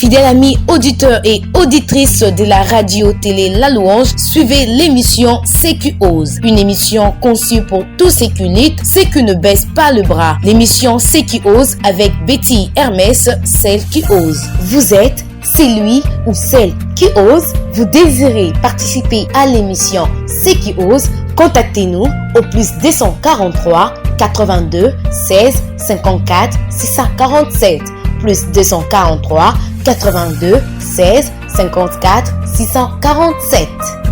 Fidèles amis auditeurs et auditrices de la radio-télé La Louange, suivez l'émission C'est qui ose. Une émission conçue pour tous ceux qui luttent, ceux qui ne baissent pas le bras. L'émission C'est qui ose avec Betty Hermès, celle qui ose. Vous êtes celui ou celle qui ose. Vous désirez participer à l'émission C'est qui ose? Contactez-nous au plus 243 82 16 54 647 plus 243 82 16 54 647.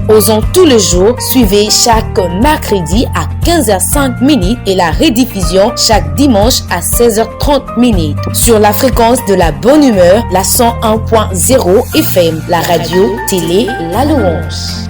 Osons tous les jours, suivez chaque mercredi à 15h05 et la rediffusion chaque dimanche à 16h30 sur la fréquence de la bonne humeur, la 101.0 FM, la radio télé La Louange.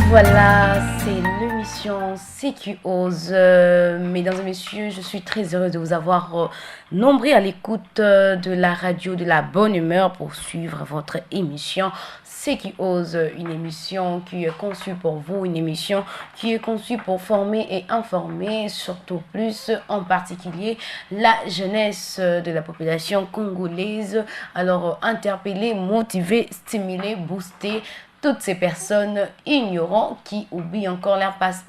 Voilà, c'est l'émission C'est qui ose. Mesdames et messieurs, je suis très heureuse de vous avoir nombreux à l'écoute de la radio de la bonne humeur pour suivre votre émission C'est qui ose, une émission qui est conçue pour vous, une émission qui est conçue pour former et informer, surtout plus en particulier la jeunesse de la population congolaise. Alors, interpeller, motiver, stimuler, booster toutes ces personnes ignorantes qui oublient encore leur place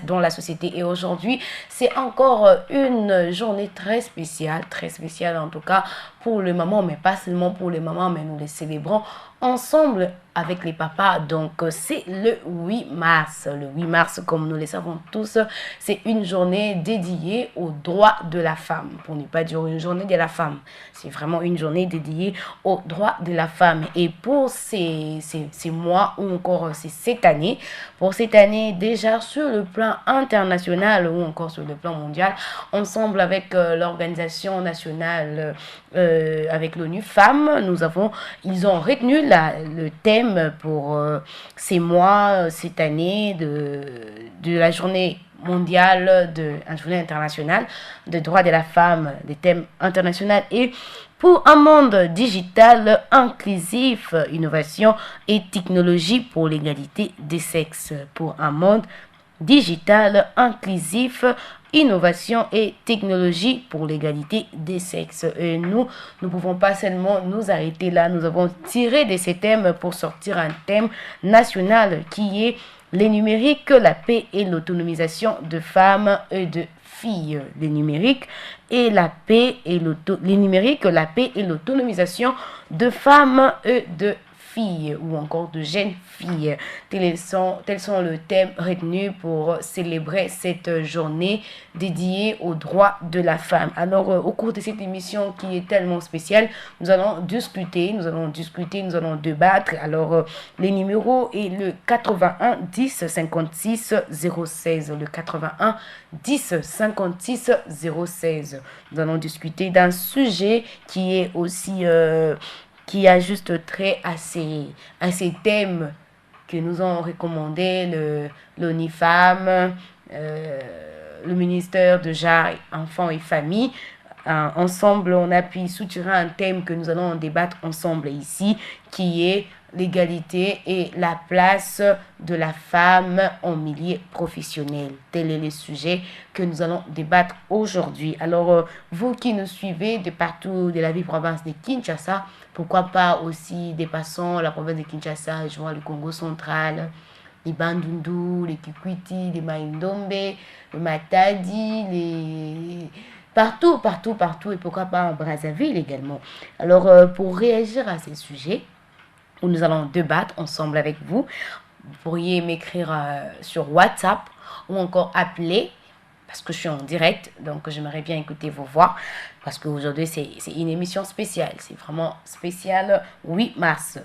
dans la société. Et aujourd'hui, c'est encore une journée très spéciale en tout cas pour le moment, mais pas seulement pour le moment, mais nous les célébrons ensemble avec les papas. Donc, c'est le 8 mars. Le 8 mars, comme nous le savons tous, c'est une journée dédiée aux droits de la femme. Pour ne pas dire une journée de la femme. C'est vraiment une journée dédiée aux droits de la femme. Et pour ces mois, ou encore c'est cette année, pour cette année, déjà sur le plan international ou encore sur le plan mondial, ensemble avec l'organisation nationale, avec l'ONU Femmes, ils ont retenu le thème pour ces mois, cette année de la journée mondiale, la journée internationale des droits de la femme, des thèmes internationaux et pour un monde digital inclusif, innovation et technologie pour l'égalité des sexes. Pour un monde digital inclusif, innovation et technologie pour l'égalité des sexes. Et nous ne pouvons pas seulement nous arrêter là. Nous avons tiré de ces thèmes pour sortir un thème national qui est les numériques, la paix et l'autonomisation de femmes et de filles. Les numériques et la paix et l'autonomisation de femmes et de filles ou encore de jeunes filles. Tels sont le thème retenu pour célébrer cette journée dédiée aux droits de la femme. Alors, au cours de cette émission qui est tellement spéciale, nous allons discuter, nous allons débattre. Alors, les numéros est le 81 10 56 016, le 81 10 56 016. Nous allons discuter d'un sujet qui est aussi qui a juste trait à ces thèmes que nous ont recommandé l'ONU Femmes, le ministère de Genre, Enfants et Famille. Ensemble, on a pu soutirer un thème que nous allons débattre ensemble ici, qui est l'égalité et la place de la femme en milieu professionnel. Tel est le sujet que nous allons débattre aujourd'hui. Alors, vous qui nous suivez de partout de la ville province de Kinshasa, pourquoi pas aussi dépassant la province de Kinshasa, jouant le Congo central, les Bandundu, les Kikwiti, les Maïndombe, le Matadi, partout, et pourquoi pas en Brazzaville également. Alors, pour réagir à ces sujets, où nous allons débattre ensemble avec vous, vous pourriez m'écrire sur WhatsApp ou encore appeler, parce que je suis en direct, donc j'aimerais bien écouter vos voix, parce qu'aujourd'hui c'est une émission spéciale, c'est vraiment spécial 8 mars.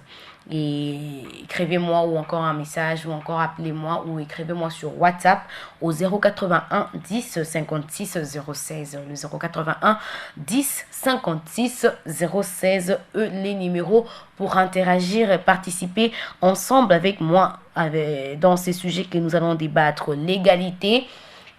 Et écrivez-moi ou encore un message ou encore appelez-moi ou écrivez-moi sur WhatsApp au 081 10 56 016, le 081 10 56 016, les numéros pour interagir et participer ensemble avec moi dans ces sujets que nous allons débattre: l'égalité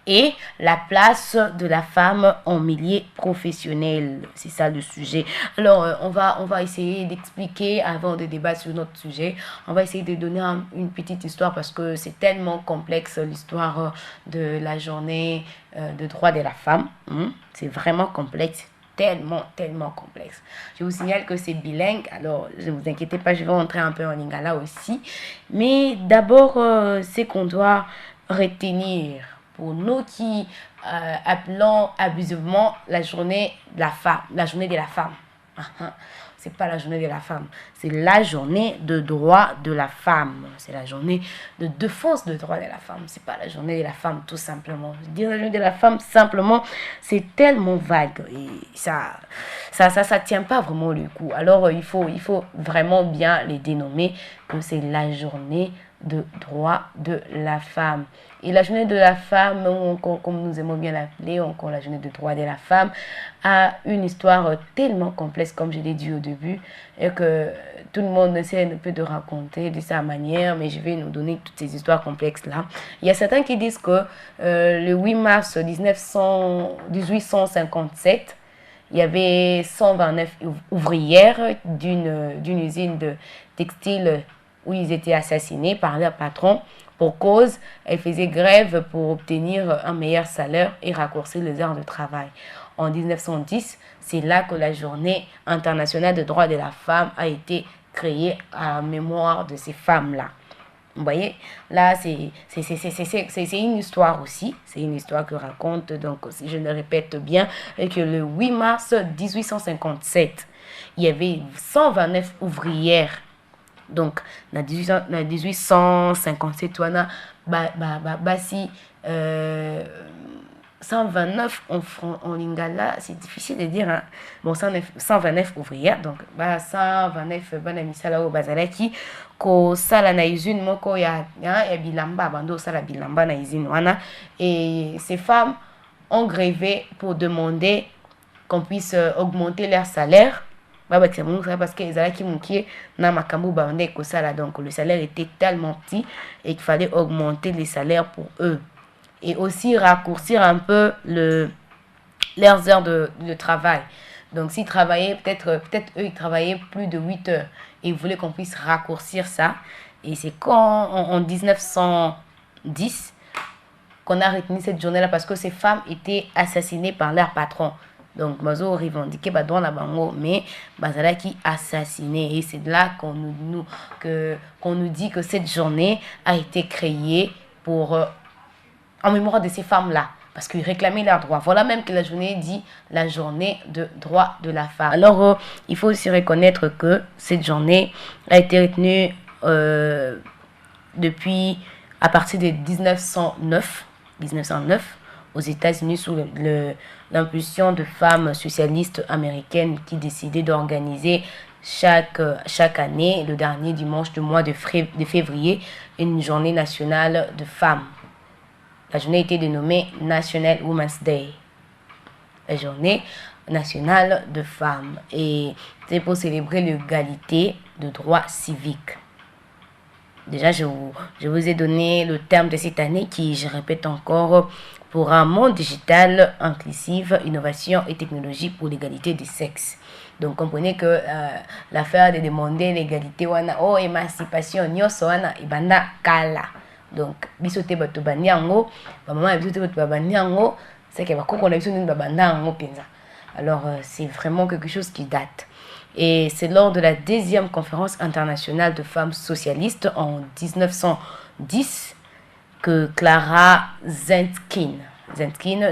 et la place de la femme en milieu professionnel. C'est ça le sujet. Alors, on va essayer d'expliquer avant de débattre sur notre sujet. On va essayer de donner une petite histoire parce que c'est tellement complexe l'histoire de la journée de droit de la femme. C'est vraiment complexe. Tellement complexe. Je vous signale que c'est bilingue, alors ne vous inquiétez pas, je vais rentrer un peu en lingala aussi. Mais d'abord, c'est qu'on doit retenir pour nous qui appelons abusivement la journée de la femme. La journée de la femme. C'est pas la journée de la femme, c'est la journée de droit de la femme. C'est la journée de défense de droit de la femme. C'est pas la journée de la femme tout simplement. Dire la journée de la femme simplement, c'est tellement vague et ça tient pas vraiment le coup. Alors il faut vraiment bien les dénommer que c'est la journée de droit de la femme. Et la journée de la femme, comme nous aimons bien l'appeler, encore la journée de droit de la femme, a une histoire tellement complexe, comme je l'ai dit au début, et que tout le monde essaie un peu de raconter de sa manière, mais je vais nous donner toutes ces histoires complexes-là. Il y a certains qui disent que le 8 mars 1857, il y avait 129 ouvrières d'une usine de textile où ils étaient assassinés par leur patron. Pour cause, elles faisaient grève pour obtenir un meilleur salaire et raccourcir les heures de travail. En 1910, c'est là que la journée internationale de droits de la femme a été créée à mémoire de ces femmes-là. Vous voyez, là, c'est une histoire aussi. C'est une histoire que raconte, donc, si je le répète bien, que le 8 mars 1857, il y avait 129 ouvrières. Donc, dans 1857, on a si 129 en lingala, c'est difficile de dire. Hein. Bon, 129 ouvrières, donc 129 banamisala au bazalaki ko sala na usine moko ya bilamba bando sala bilamba na usine wana, et ces femmes ont grévé pour demander qu'on puisse augmenter leur salaire. Parce que donc le salaire était tellement petit et qu'il fallait augmenter les salaires pour eux et aussi raccourcir un peu leurs heures de travail. Donc s'ils travaillaient peut-être eux ils travaillaient plus de 8 heures et ils voulaient qu'on puisse raccourcir ça, et c'est quand en 1910 qu'on a retenu cette journée-là parce que ces femmes étaient assassinées par leur patron. Donc, Mazo revendiquait dans la bango, mais Bazala qui assassiné. Et c'est là qu'on nous dit que cette journée a été créée en mémoire de ces femmes-là. Parce qu'ils réclamaient leurs droits. Voilà même que la journée dit la journée de droit de la femme. Alors, il faut aussi reconnaître que cette journée a été retenue depuis, à partir de 1909 aux États-Unis sous l'impulsion de femmes socialistes américaines qui décidaient d'organiser chaque année, le dernier dimanche du mois de février, une journée nationale de femmes. La journée était dénommée National Women's Day, la journée nationale de femmes, et c'est pour célébrer l'égalité de droits civiques. Déjà, je vous ai donné le terme de cette année qui, je répète encore, pour un monde digital inclusif, innovation et technologie pour l'égalité des sexes. Donc, comprenez que l'affaire de demander l'égalité, émancipation, ibanda kala. Donc, bisote bato banyango, maman bisote bato banyango, c'est que bakoko na bisote babandango penza. Alors, c'est vraiment quelque chose qui date. Et c'est lors de la 2e conférence internationale de femmes socialistes en 1910 que Clara Zetkin,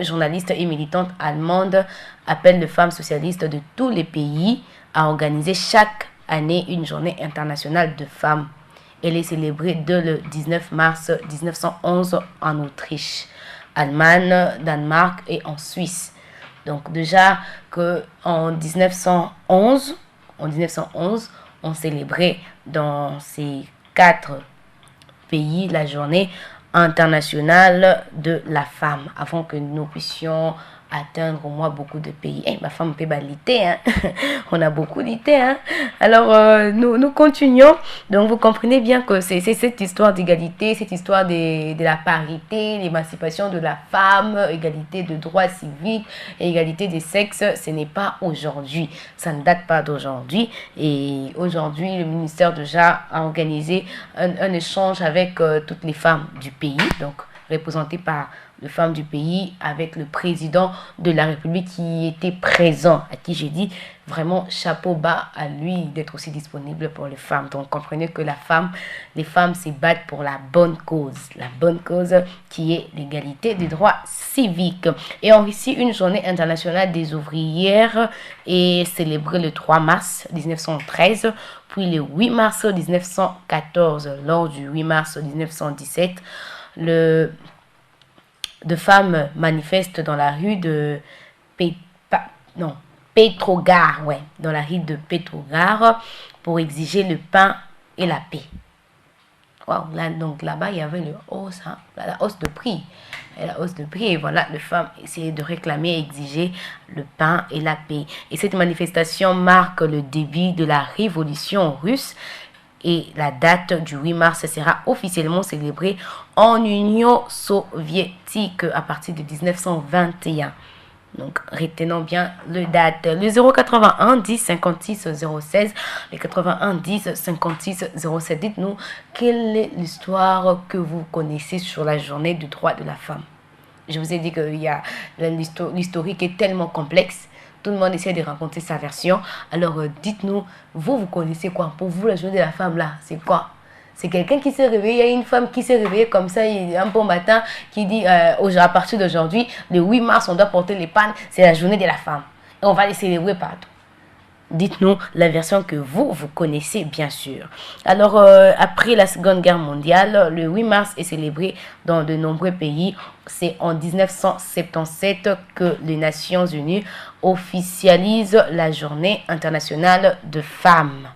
journaliste et militante allemande, appelle les femmes socialistes de tous les pays à organiser chaque année une journée internationale de femmes. Elle est célébrée dès le 19 mars 1911 en Autriche, Allemagne, Danemark et en Suisse. Donc déjà qu'en 1911, on célébrait dans ces 4 pays la journée internationale de la femme, afin que nous puissions atteindre au moins beaucoup de pays. Ma femme peut balité, hein. On a beaucoup d'idées, hein. Alors, nous continuons. Donc, vous comprenez bien que c'est cette histoire d'égalité, cette histoire de la parité, l'émancipation de la femme, égalité de droits civiques, égalité des sexes. Ce n'est pas aujourd'hui. Ça ne date pas d'aujourd'hui. Et aujourd'hui, le ministère déjà a organisé un échange avec toutes les femmes du pays, donc représentées par les femmes du pays, avec le président de la République qui était présent, à qui j'ai dit vraiment chapeau bas à lui d'être aussi disponible pour les femmes. Donc comprenez que les femmes se battent pour la bonne cause qui est l'égalité des droits civiques. Et en Russie, une journée internationale des ouvrières est célébrée le 3 mars 1913, puis le 8 mars 1914. Lors du 8 mars 1917, de femmes manifestent dans la rue de Petrograd, dans la rue de Petrograd pour exiger le pain et la paix. Wow, donc là-bas, il y avait la hausse de prix. Et la hausse de prix, et voilà, les femmes essayaient de réclamer et exiger le pain et la paix. Et cette manifestation marque le début de la révolution russe. Et la date du 8 mars sera officiellement célébrée en Union soviétique à partir de 1921. Donc, retenons bien le date. Le 081 10 56 016, le 81 10 56 07. Dites-nous, quelle est l'histoire que vous connaissez sur la journée du droit de la femme? Je vous ai dit que l'historique est tellement complexe. Tout le monde essaie de raconter sa version. Alors, dites-nous, vous connaissez quoi? Pour vous, la journée de la femme, là, c'est quoi? C'est quelqu'un qui s'est réveillé, il y a une femme qui s'est réveillée comme ça, un bon matin, qui dit, à partir d'aujourd'hui, le 8 mars, on doit porter les pannes, c'est la journée de la femme. Et on va les célébrer partout. Dites-nous la version que vous connaissez, bien sûr. Alors, après la Seconde Guerre mondiale, le 8 mars est célébré dans de nombreux pays. C'est en 1977 que les Nations Unies officialisent la Journée internationale de femmes,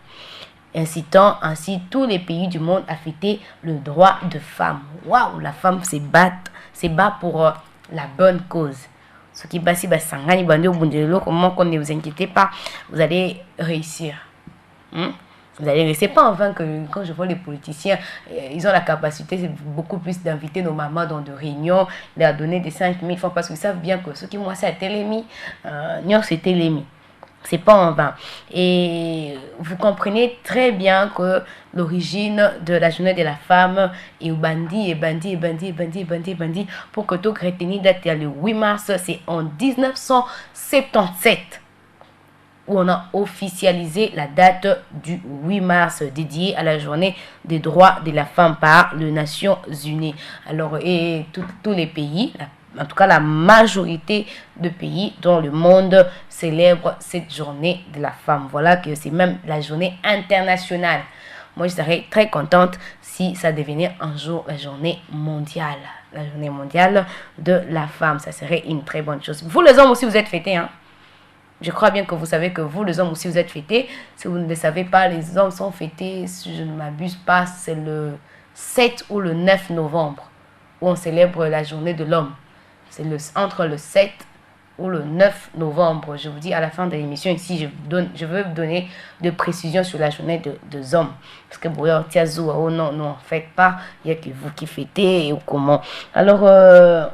incitant ainsi tous les pays du monde à fêter le droit de femme. Waouh, la femme se bat pour la bonne cause. Ce qui passe, comment qu'on ne vous inquiétez pas, vous allez réussir. Vous allez réussir. Pas en vain que quand je vois les politiciens, ils ont la capacité beaucoup plus d'inviter nos mamans dans des réunions, leur donner des 5 000 francs parce qu'ils savent bien que ce qui moi c'est à Télémi, c'est Télémi. C'est pas en vain. Et vous comprenez très bien que l'origine de la journée de la femme est bandi. Pour que tout retenir date le 8 mars, c'est en 1977 où on a officialisé la date du 8 mars dédiée à la journée des droits de la femme par les Nations Unies. Alors, et tous les pays, en tout cas la majorité de pays dans le monde célèbrent cette journée de la femme. Voilà que c'est même la journée internationale. Moi, je serais très contente si ça devenait un jour la journée mondiale. La journée mondiale de la femme. Ça serait une très bonne chose. Vous les hommes aussi, vous êtes fêtés, hein? Je crois bien que vous savez que vous, les hommes aussi, vous êtes fêtés. Si vous ne le savez pas, les hommes sont fêtés, si je ne m'abuse pas, c'est le 7 ou le 9 novembre où on célèbre la journée de l'homme. C'est entre le 7 ou le 9 novembre. Je vous dis à la fin de l'émission ici, je veux vous donner de précisions sur la journée des hommes. Parce que non, en fait pas. Il n'y a que vous qui fêtez ou comment. Alors,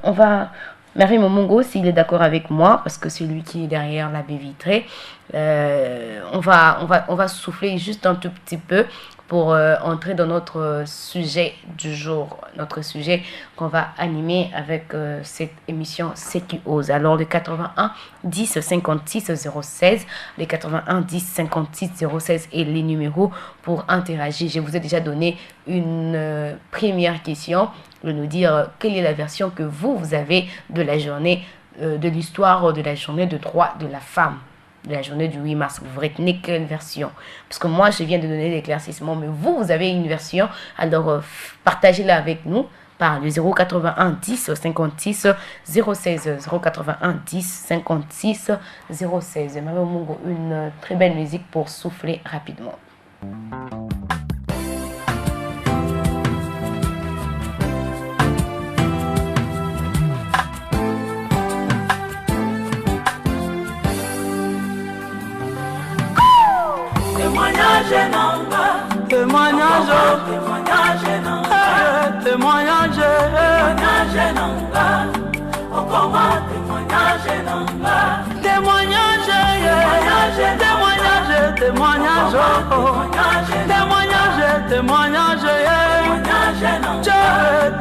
on va... Marie Momongo, s'il est d'accord avec moi, parce que c'est lui qui est derrière la baie vitrée, on va souffler juste un tout petit peu pour entrer dans notre sujet du jour, notre sujet qu'on va animer avec cette émission CQ Ose. Alors, le 81 10 56 016, le 81 10 56 016 est les numéros pour interagir. Je vous ai déjà donné une première question, de nous dire quelle est la version que vous avez de la journée, de l'histoire de la journée de droit de la femme, de la journée du 8 mars. Vous retenez quelle version? Parce que moi, je viens de donner l'éclaircissement, mais vous avez une version. Alors, partagez-la avec nous par le 081 10 56 016. 081 10 56 016. Une très belle musique pour souffler rapidement. témoignage, témoignage,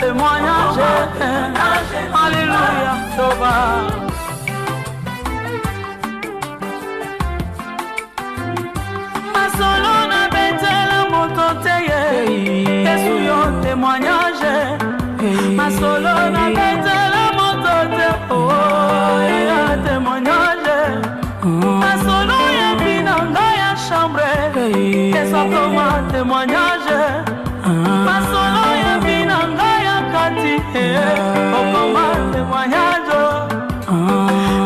témoignage, alléluia, masolo na betela moto teye Yesu yo témoignage masolo na betela moto te oh ya témoignage masolo ya binanga ya chambre Yesu toma témoignage masolo ya binanga ya kati okoma témoignage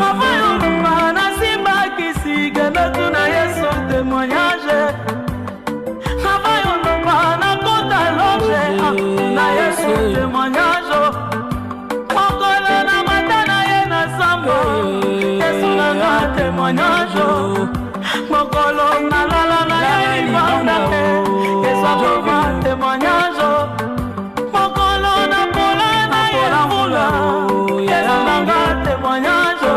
afayolumana simba kisige na Yesu témoignage afayolumana kota loge na Yesu témoignage mokolo na matana ye na sambo Yesu nanga témoignage mokolo na lala na ye libanda Yesu akoma témoignage mokolo na pola na ye mula Yesu nanga témoignage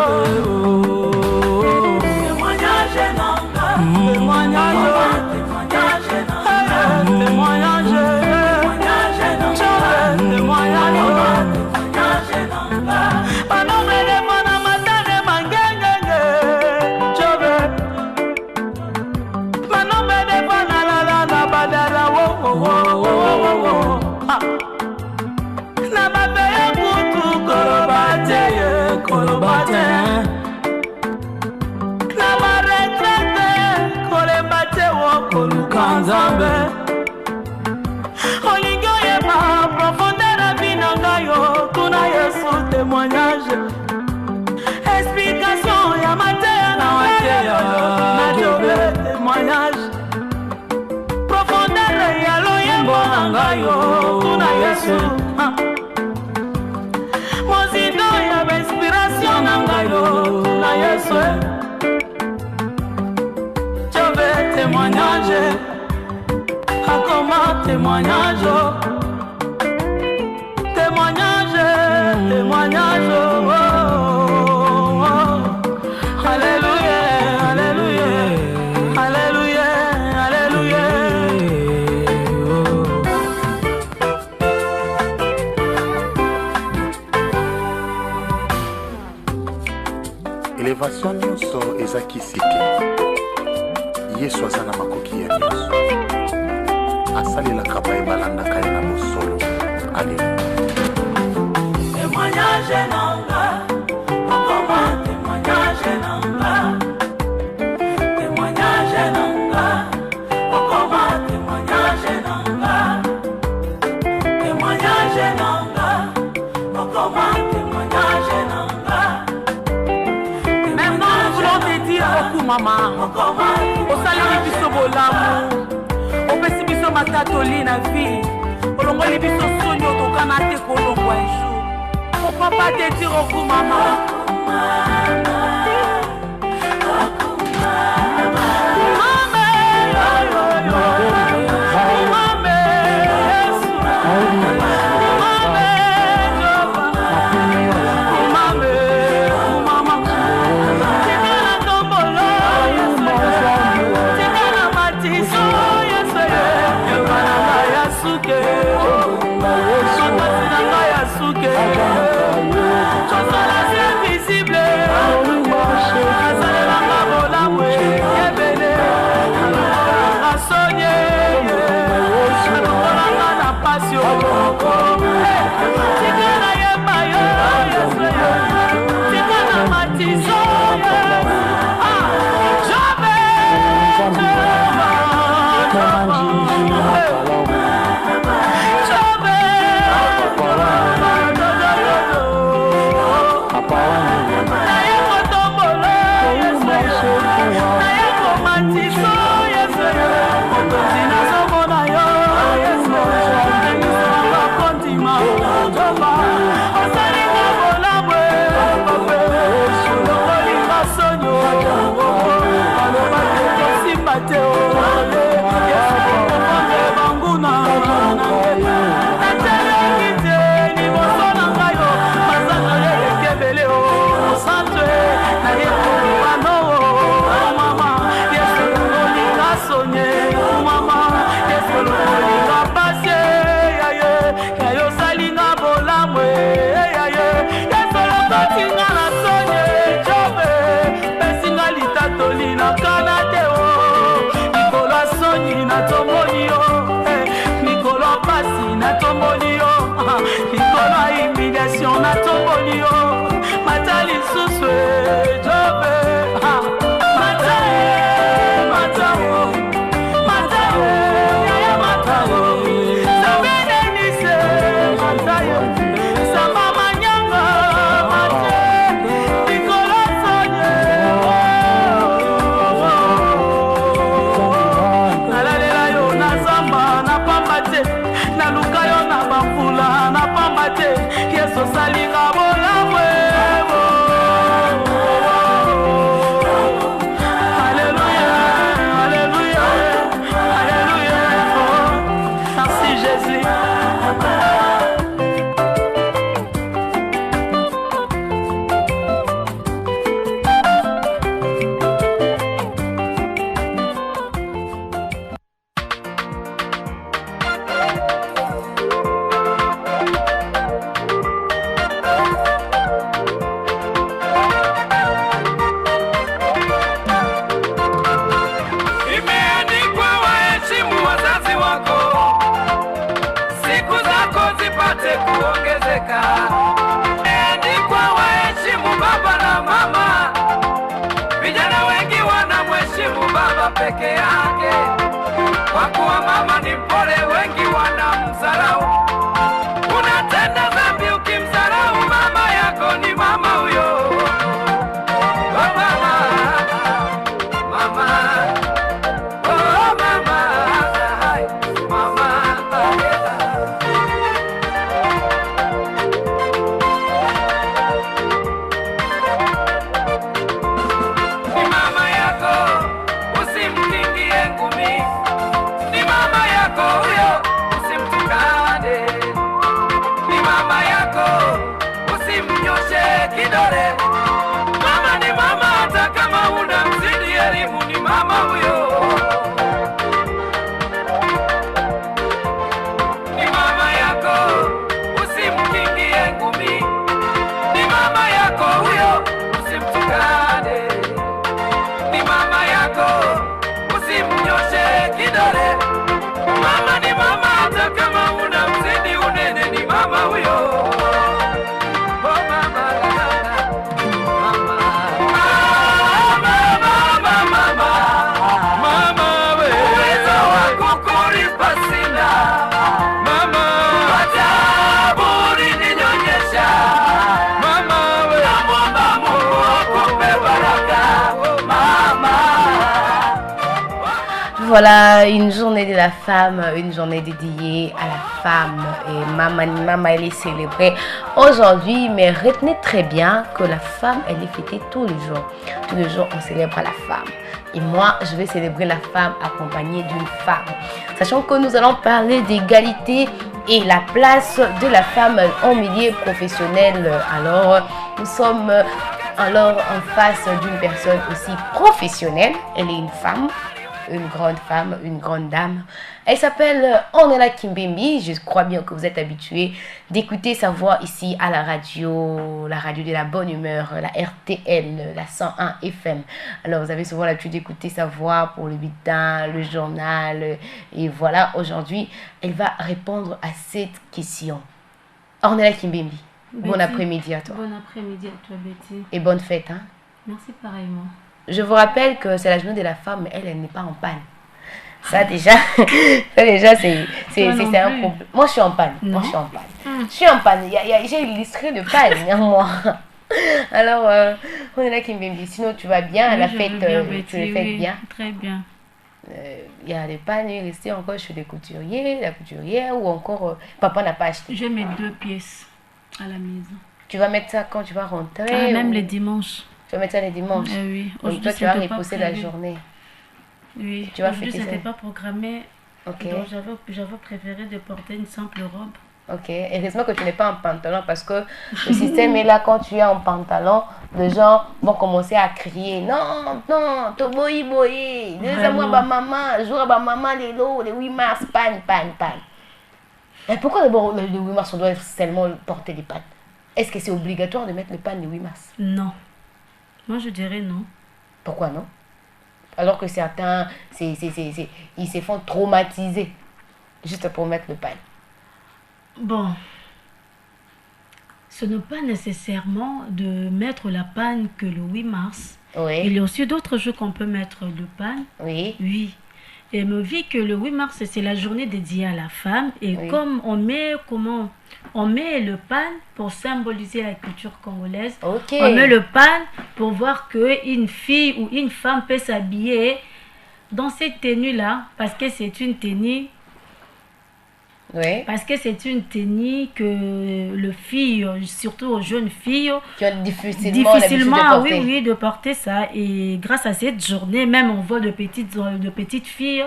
Nzambe olingo yeba profondeur na bina ngayo tuna Yesu témoignage explication ya mateya na Jobe témoignage profondeur ya loyembo na ngayo tuna Yesu mozindo ya inspiration na ngayo tuna Yesu Jobe témoignage comment témoignage, témoignage, témoignage, oh, oh, oh. Alléluia, alléluia, alléluia, alléluia. Élévation nyonso ezaki sike. Yesu aza na makoki ya nyonso. Asalelaka bayebalandaka ye na bosolo. Alléluia. Témoignage nanga, okoma témoignage nanga. Témoignage nanga, okoma témoignage nanga. Témoignage nanga, okoma témoignage nanga. Maintenant, nous voulons te dire beaucoup, maman. Au salut biso bolamu. Opesi biso matatoli na vie. Olongoli biso sonyo tokana te kolongwa un jour. Pourquoi pas te dire au coup, maman? Suke, peke yake, kwa kuwa mama ni mpole, wengi wanamdharau. Unatenda dhambi ukimdharau mama yako, ni mama huyo. Mama ni mama, hata kama unamzidi elimu, ni mama huyo. Ni mama yako, usimkingie ngumi. Ni mama yako huyo, usimtukane. Ni mama yako, usimnyoshe kidole. Mama ni mama, hata kama unamzidi unene, ni mama huyo. Voilà, une journée de la femme, une journée dédiée à la femme. Et maman, elle est célébrée aujourd'hui. Mais retenez très bien que la femme, elle est fêtée tous les jours. Tous les jours, on célèbre la femme. Et moi, je vais célébrer la femme accompagnée d'une femme. Sachant que nous allons parler d'égalité et la place de la femme en milieu professionnel. Alors, nous sommes alors en face d'une personne aussi professionnelle. Elle est une femme. Une grande femme, une grande dame. Elle s'appelle Ornella Kimbembi. Je crois bien que vous êtes habitués d'écouter sa voix ici à la radio de la bonne humeur, la RTL, la 101 FM. Alors, vous avez souvent l'habitude d'écouter sa voix pour le bulletin, le journal. Et voilà, aujourd'hui, elle va répondre à cette question. Ornella Kimbembi, bon après-midi à toi. Bon après-midi à toi, Betty. Et bonne fête, hein? Merci pareillement. Je vous rappelle que c'est la journée de la femme, mais elle n'est pas en panne. Ça déjà, c'est un problème. Moi, je suis en panne. Non. Je suis en panne. J'ai illustré de panne, moi. Alors, on est là qui me dit, sinon tu vas bien, oui, la fête, tu le fais bien. Très bien. Il y a des pannes, rester encore chez les couturiers, la couturière, ou encore, papa n'a pas acheté. Je mets 2 pièces à la maison. Tu vas mettre ça quand tu vas rentrer? Même les dimanches. Tu vas mettre ça les dimanches? Oui. Donc toi, tu vas reposer la journée. Oui. Tu vas aujourd'hui, fêter ça. c'était pas programmé. Ok. Donc, j'avais préféré de porter une simple robe. Ok. Et heureusement que tu n'es pas en pantalon parce que le système est là, quand tu es en pantalon, les gens vont commencer à crier non, toboyi boyi, laisse-moi ma maman, jour à ma maman, le 8 mars, pan. Et pourquoi d'abord le 8 mars on doit seulement porter les pannes? Est-ce que c'est obligatoire de mettre les pannes le 8 mars? Non. Moi, je dirais non. Pourquoi non? Alors que certains, ils se font traumatiser juste pour mettre le panne. Bon. Ce n'est pas nécessairement de mettre la panne que le 8 mars. Oui. Il y a aussi d'autres jours qu'on peut mettre le panne. Oui. Oui. Et me dit que le 8 mars, c'est la journée dédiée à la femme. Et oui. comme on met le panne pour symboliser la culture congolaise. Okay. On met le panne pour voir qu'une fille ou une femme peut s'habiller dans cette tenue-là. Parce que c'est une tenue. Oui. Parce que c'est une tenue que les filles, surtout aux jeunes filles, qui ont difficilement de porter. Oui, de porter ça. Et grâce à cette journée, même on voit de petites filles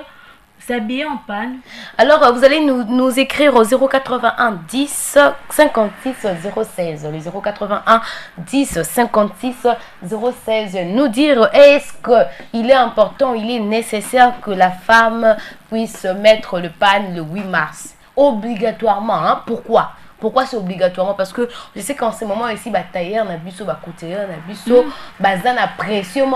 s'habiller en panne. Alors, vous allez nous écrire au 081 10 56 016. Le 081 10 56 016. Nous dire, est-ce qu'il est important, il est nécessaire que la femme puisse mettre le panne le 8 mars? Obligatoirement, hein? Pourquoi Pourquoi c'est obligatoirement? Parce que je sais qu'en ce moment ici, tailleur, na biso, couturier, na biso, bazan a pression,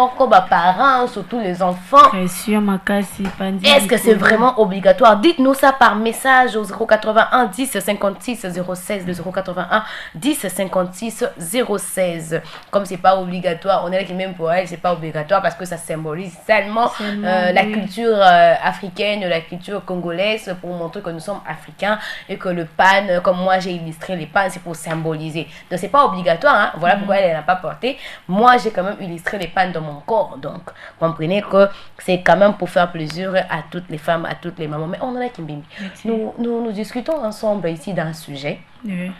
parents, surtout les enfants. Pression, makasi, pandi. Est-ce que c'est vraiment obligatoire? Dites-nous ça par message au 081 10 56 016, le 081 10 56 016. Comme c'est pas obligatoire, on est là qui même pour elle, c'est pas obligatoire parce que ça symbolise seulement la culture africaine, la culture congolaise pour montrer que nous sommes africains et que le pan, comme moi j'ai illustré les pans, c'est pour symboliser. Donc c'est pas obligatoire, hein? Voilà pourquoi elle n'a pas porté. Moi j'ai quand même illustré les pans dans mon corps, donc comprenez que c'est quand même pour faire plaisir à toutes les femmes, à toutes les mamans. Mais on en a qui nous discutons ensemble ici d'un sujet. Oui.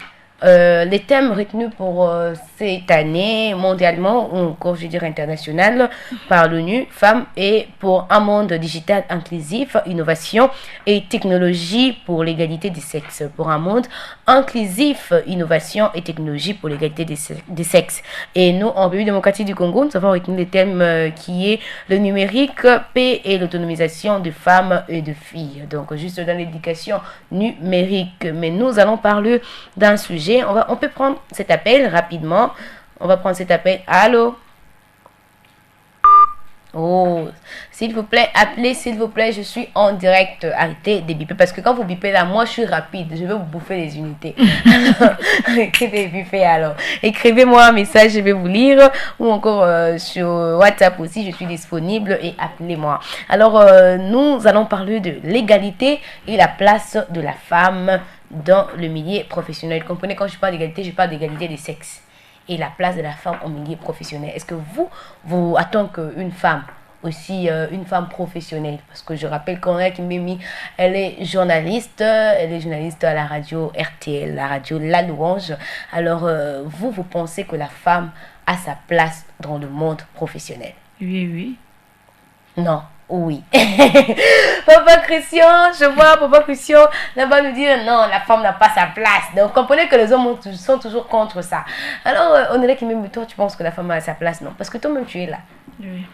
Les thèmes retenus pour cette année mondialement ou encore je dirais international par l'ONU, femmes et pour un monde digital inclusif, innovation et technologie pour l'égalité des sexes. Pour un monde inclusif, innovation et technologie pour l'égalité des sexes. Et nous, en République démocratique du Congo, nous avons retenu les thèmes qui est le numérique, paix et l'autonomisation de femmes et de filles. Donc juste dans l'éducation numérique. Mais nous allons parler d'un sujet. On peut prendre cet appel rapidement. On va prendre cet appel. Allô? Oh, s'il vous plaît, appelez, s'il vous plaît, je suis en direct. Arrêtez de biper parce que quand vous bipez là, moi je suis rapide, je vais vous bouffer les unités. Arrêtez de biper alors. Écrivez-moi un message, je vais vous lire ou encore sur WhatsApp aussi, je suis disponible et appelez-moi. Alors, nous allons parler de l'égalité et la place de la femme dans le milieu professionnel. Comprenez, quand je parle d'égalité, je parle d'égalité des sexes et la place de la femme au milieu professionnel. Est-ce que vous attendez qu'une femme, aussi une femme professionnelle, parce que je rappelle qu'on a qui Mimi, elle est journaliste à la radio RTL, la radio La Louange. Alors, vous pensez que la femme a sa place dans le monde professionnel? Oui. Non. Oui. Papa Christian, je vois Papa Christian là-bas nous dire non, la femme n'a pas sa place. Donc comprenez que les hommes sont toujours contre ça. Alors on est là qui même toi tu penses que la femme a sa place? Non, parce que toi-même tu es là. Oui.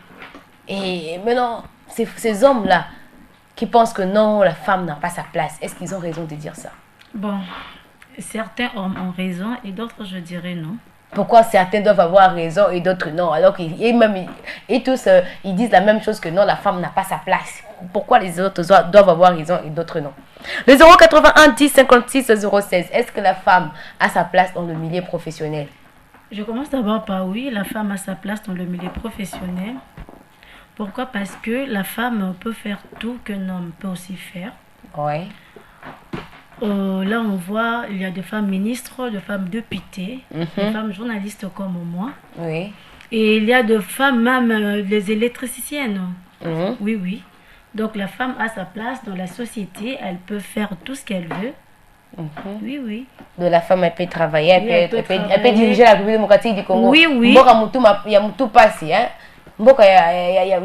Et maintenant ces hommes-là qui pensent que non, la femme n'a pas sa place, est-ce qu'ils ont raison de dire ça? Bon, certains hommes ont raison et d'autres je dirais non. Pourquoi certains doivent avoir raison et d'autres non? Alors qu'ils tous ils disent la même chose que non, la femme n'a pas sa place. Pourquoi les autres doivent avoir raison et d'autres non? Le 081 10 56 016, est-ce que la femme a sa place dans le milieu professionnel? Je commence d'abord par oui, la femme a sa place dans le milieu professionnel. Pourquoi? Parce que la femme peut faire tout qu'un homme peut aussi faire. Oui. Là, on voit, il y a des femmes ministres, des femmes députées, des femmes journalistes comme moi. Oui. Et il y a des femmes, même les électriciennes. Oui. Donc, la femme a sa place dans la société. Elle peut faire tout ce qu'elle veut. Oui. De la femme, elle peut travailler, elle peut diriger la République démocratique du Congo. Oui. Il y a tout passé, hein. Mboka ya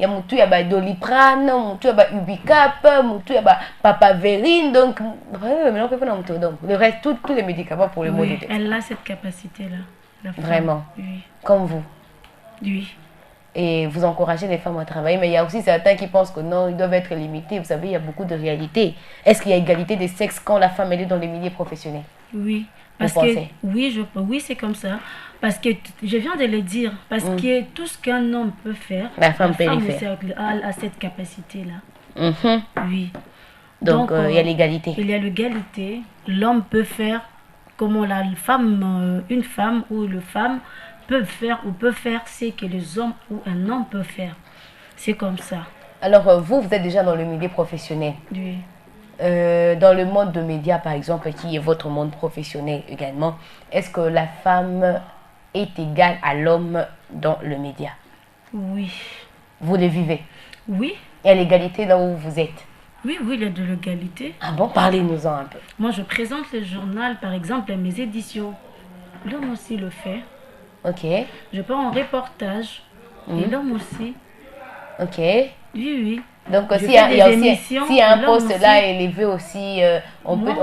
mutu ya Doliprane, mutu ya Ubicap, mutu ya Papaverine, donc le reste tous les médicaments pour le maux de tête. Elle a cette capacité là. Vraiment. Oui. Comme vous. Oui. Et vous encouragez les femmes à travailler, mais il y a aussi certains qui pensent que non, ils doivent être limités. Vous savez, il y a beaucoup de réalités. Est-ce qu'il y a égalité des sexes quand la femme elle est dans les milieux professionnels? Oui. Oui, c'est comme ça. Parce que je viens de le dire. Parce que tout ce qu'un homme peut faire, la femme peut le faire. A cette capacité-là. Oui. Donc, il y a l'égalité. Il y a l'égalité. L'homme peut faire comme une femme ou le femme peut faire ce que les hommes ou un homme peut faire. C'est comme ça. Alors, vous êtes déjà dans le milieu professionnel. Oui. Dans le monde de médias, par exemple, qui est votre monde professionnel également, est-ce que la femme est égale à l'homme dans le média? Oui. Vous le vivez? Oui. Il y a l'égalité là où vous êtes? Oui, il y a de l'égalité. Ah bon, parlez-nous-en un peu. Moi, je présente le journal, par exemple, à mes éditions. L'homme aussi le fait. Ok. Je pars en reportage. Et l'homme aussi. Ok. Oui. Donc, s'il y a un poste là élevé aussi, on donne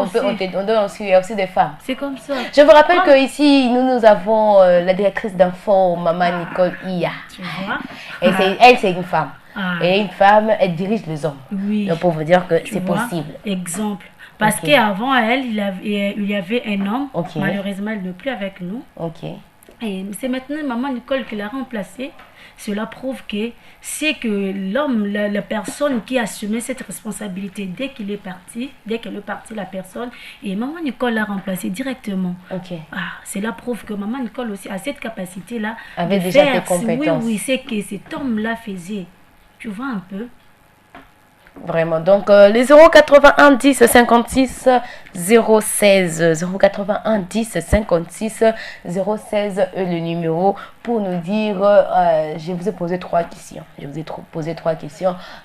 aussi, il y a aussi des femmes. C'est comme ça. Je vous rappelle qu'ici, nous avons la directrice d'enfants, Maman Nicole Iya. Tu vois? Et elle, c'est une femme. Et une femme, elle dirige les hommes. Oui. Donc, pour vous dire que c'est possible. Exemple. Parce Ok. qu'avant elle, il y avait un homme. Ok. Malheureusement, elle n'est plus avec nous. Ok. Et c'est maintenant maman Nicole qui l'a remplacée. Cela prouve que c'est que l'homme, la personne qui a assumé cette responsabilité dès qu'elle est partie, la personne, et maman Nicole l'a remplacée directement. Ok. Cela prouve que maman Nicole aussi a cette capacité-là. Avait de déjà faire, tes compétences. Oui, c'est que cet homme-là faisait. Tu vois un peu. Vraiment. Donc, les 081 10 56 016. 081 10 56 016 est le numéro pour nous dire. Je vous ai posé 3 questions.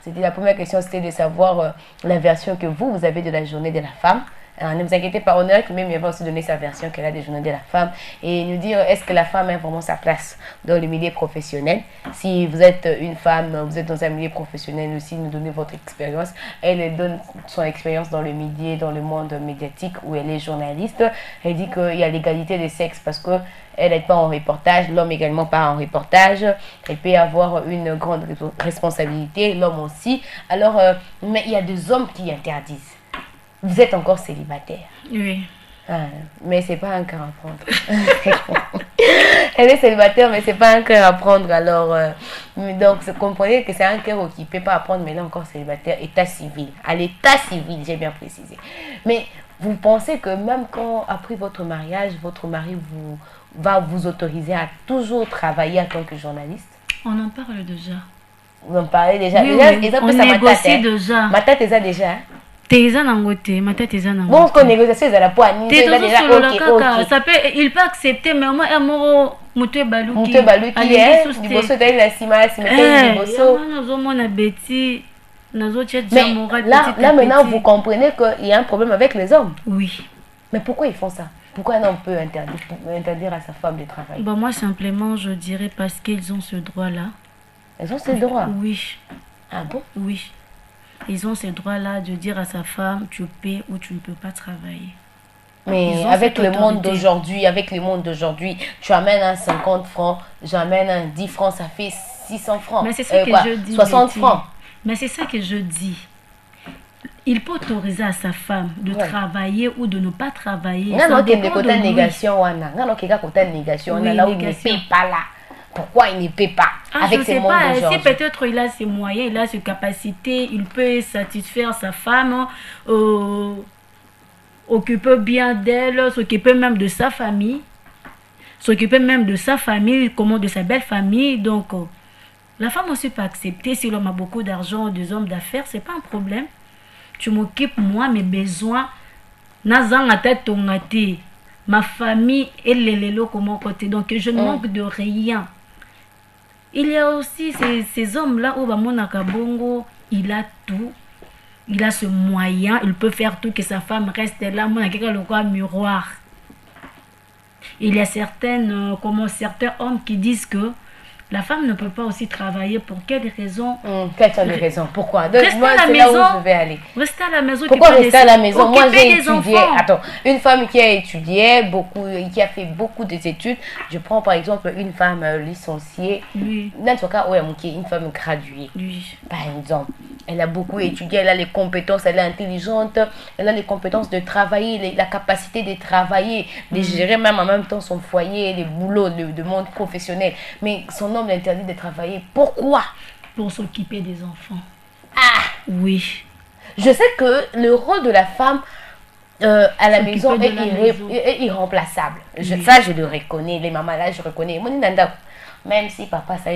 C'était la première question, c'était de savoir la version que vous avez de la journée de la femme. Ne vous inquiétez pas, Honneur qui même va aussi donner sa version qu'elle a des journées de la femme et nous dire est-ce que la femme a vraiment sa place dans le milieu professionnel. Si vous êtes une femme, vous êtes dans un milieu professionnel aussi, nous donnez votre expérience. Elle donne son expérience dans le milieu, dans le monde médiatique où elle est journaliste. Elle dit qu'il y a l'égalité des sexes parce que elle n'est pas en reportage, l'homme également pas en reportage. Elle peut avoir une grande responsabilité, l'homme aussi. Alors, mais il y a des hommes qui interdisent. Vous êtes encore célibataire. Oui. Mais c'est pas un cœur à prendre. Elle est célibataire, mais c'est pas un cœur à prendre. Alors, donc, comprenez que c'est un cœur occupé, pas à prendre, mais là encore célibataire, état civil. À l'état civil, j'ai bien précisé. Mais vous pensez que même quand, après votre mariage, votre mari va vous autoriser à toujours travailler en tant que journaliste? On en parle déjà. Vous en parlez déjà? Oui, Déjà, oui. ça On peut ça négocie déjà. Ma tête est ça déjà. Teza nangote, ma tête est ça nangote. Bon, qu'on négociation, ils ont la poigne. Ça peut, il peut accepter, mais moi, amour, Mouté Balouki. Mouté Balouki, du bosso, d'ailleurs, la cima, du bosso. Mais là, maintenant, vous comprenez qu'il y a un problème avec les hommes. Oui. Mais pourquoi ils font ça? Pourquoi un homme peut interdire à sa femme de travailler? Moi, simplement, je dirais parce qu'ils ont ce droit-là. Ils ont ce droit? Oui. Ah bon? Oui. Ils ont ce droit-là de dire à sa femme, tu peux ou tu ne peux pas travailler. Mais avec le monde d'aujourd'hui, tu amènes un 50 francs, j'amène un 10 francs, ça fait 600 francs. Mais c'est ça que je dis. 60 francs. Mais c'est ça que je dis. Il peut autoriser à sa femme de travailler ou de ne pas travailler. Ça dépend de lui. Négation, là où il ne paye pas là. Pourquoi il ne paie pas avec ces mondes d'aujourd'hui? Si peut-être il a ses moyens, il a ses capacités, il peut satisfaire sa femme, occuper bien d'elle, s'occuper même de sa famille, comme de sa belle famille. Donc, la femme aussi peut accepter. Si l'homme a beaucoup d'argent, des hommes d'affaires, c'est pas un problème. Tu m'occupes, moi, mes besoins. Ma famille et les locaux mon côté. Donc, je ne manque de rien. Il y a aussi ces hommes-là où Bamonaka Bongo, il a tout. Il a ce moyen, il peut faire tout, que sa femme reste là. Moi, il y a le miroir. Il y a certains hommes qui disent que la femme ne peut pas aussi travailler. Pour quelles raisons? Quelles sont les raisons? Pourquoi? Rester Moi, à la c'est maison. là où je vais aller. Rester à la maison. Pourquoi rester à la maison? Moi, j'ai étudié. Enfants. Attends, une femme qui a étudié beaucoup, qui a fait beaucoup d'études. Je prends par exemple une femme licenciée. Oui. Dans ce cas, une femme graduée. Oui. Par exemple, elle a beaucoup étudié, elle a les compétences, elle est intelligente, elle a les compétences de travailler, la capacité de travailler, de gérer même en même temps son foyer, les boulots, le monde professionnel. Mais son homme l'interdit de travailler. Pourquoi? Pour s'occuper des enfants. Ah! Oui. Je sais que le rôle de la femme à la maison est irremplaçable. Ça, je le reconnais. Les mamans là, je reconnais. Même si papa, ça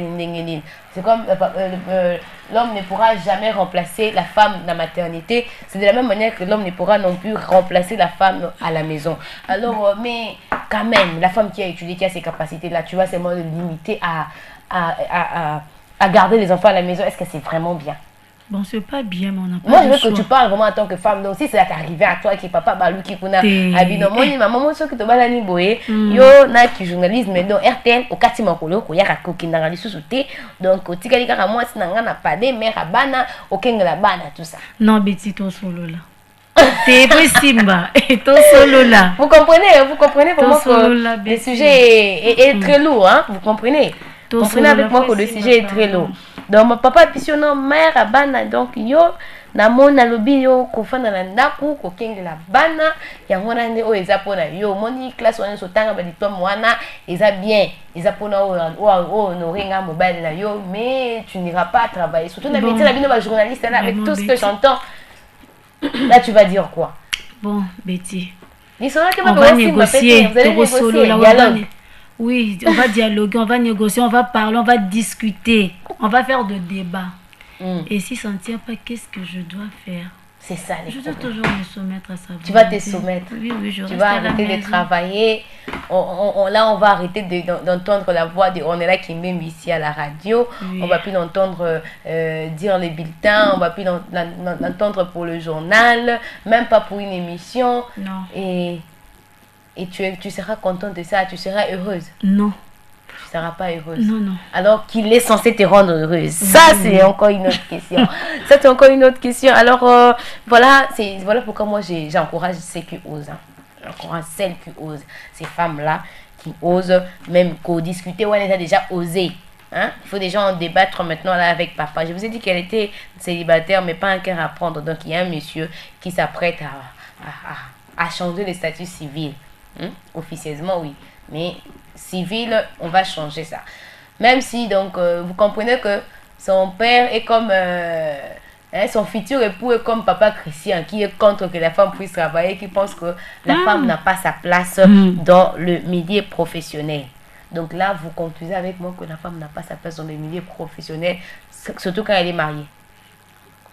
c'est comme l'homme ne pourra jamais remplacer la femme dans la maternité. C'est de la même manière que l'homme ne pourra non plus remplacer la femme à la maison. Alors, mais quand même, la femme qui a étudié, qui a ces capacités-là, tu vas seulement le limiter à garder les enfants à la maison. Est-ce que c'est vraiment bien? Bon, c'est pas bien, mais on n'a pas moi, je veux que tu parles vraiment en tant que femme. Donc, si ça t'est arrivé à toi, qui papa Balou, qui kuna habino, moi, maman, ce que tu vas la boye, yo, na qui journaliste, mais donc, RTL, au quartier Makolo, ko yaka ko kinanga li sous-souté. Donc, au tika lika moi, si nanga na pade, mère abana, au kenga bana, tout ça. Non, Betty, toi solo là. T'es Simba, et toi solo là. Vous comprenez vraiment que le sujet est très lourd, hein? Vous comprenez? Comprenez avec moi que le sujet est très lourd. donc mon papa pisio non mère à bana donc yo na mona lobi yo ko fana na ndaku ko kengela bana yango na nde o eza pona yo moni classe wana so tanga ba diplôme wana eza bien eza pona o no ringa mobile na yo mais tu n'iras pas travailler surtout na métier la bino ba journaliste là avec tout ce que j'entends là tu vas dire quoi? Bon Betty, on va négocier, vous allez négocier, dialogue. Oui, on va dialoguer, on va négocier, on va parler, on va discuter, on va faire de débats. Et si ça ne tient pas, qu'est-ce que je dois faire? C'est ça les Je dois toujours me soumettre à ça. Tu vas te soumettre. Oui, je tu vas arrêter de travailler. Là, on va arrêter d'entendre la voix de On est là qui m'aime ici à la radio. Oui. On va plus l'entendre dire les bulletins. On va plus l'entendre pour le journal. Même pas pour une émission. Non. Et tu seras contente de ça. Tu seras heureuse. Non. Tu ne seras pas heureuse. Non. Alors qu'il est censé te rendre heureuse. Ça, c'est encore une autre question. Ça, c'est encore une autre question. Alors, voilà pourquoi moi, j'encourage celles qui osent. Hein. J'encourage celles qui osent. Ces femmes-là qui osent même discuter. Ouais, elle a déjà osé. Hein? Il faut déjà en débattre maintenant là avec papa. Je vous ai dit qu'elle était célibataire, mais pas un cœur à prendre. Donc, il y a un monsieur qui s'apprête à changer le statut civil. Officieusement, oui. Mais civil, on va changer ça. Même si, donc, vous comprenez que son père est comme... son futur époux est comme papa Christian, qui est contre que la femme puisse travailler, qui pense que la femme n'a pas sa place dans le milieu professionnel. Donc là, vous conclusez avec moi que la femme n'a pas sa place dans le milieu professionnel, surtout quand elle est mariée.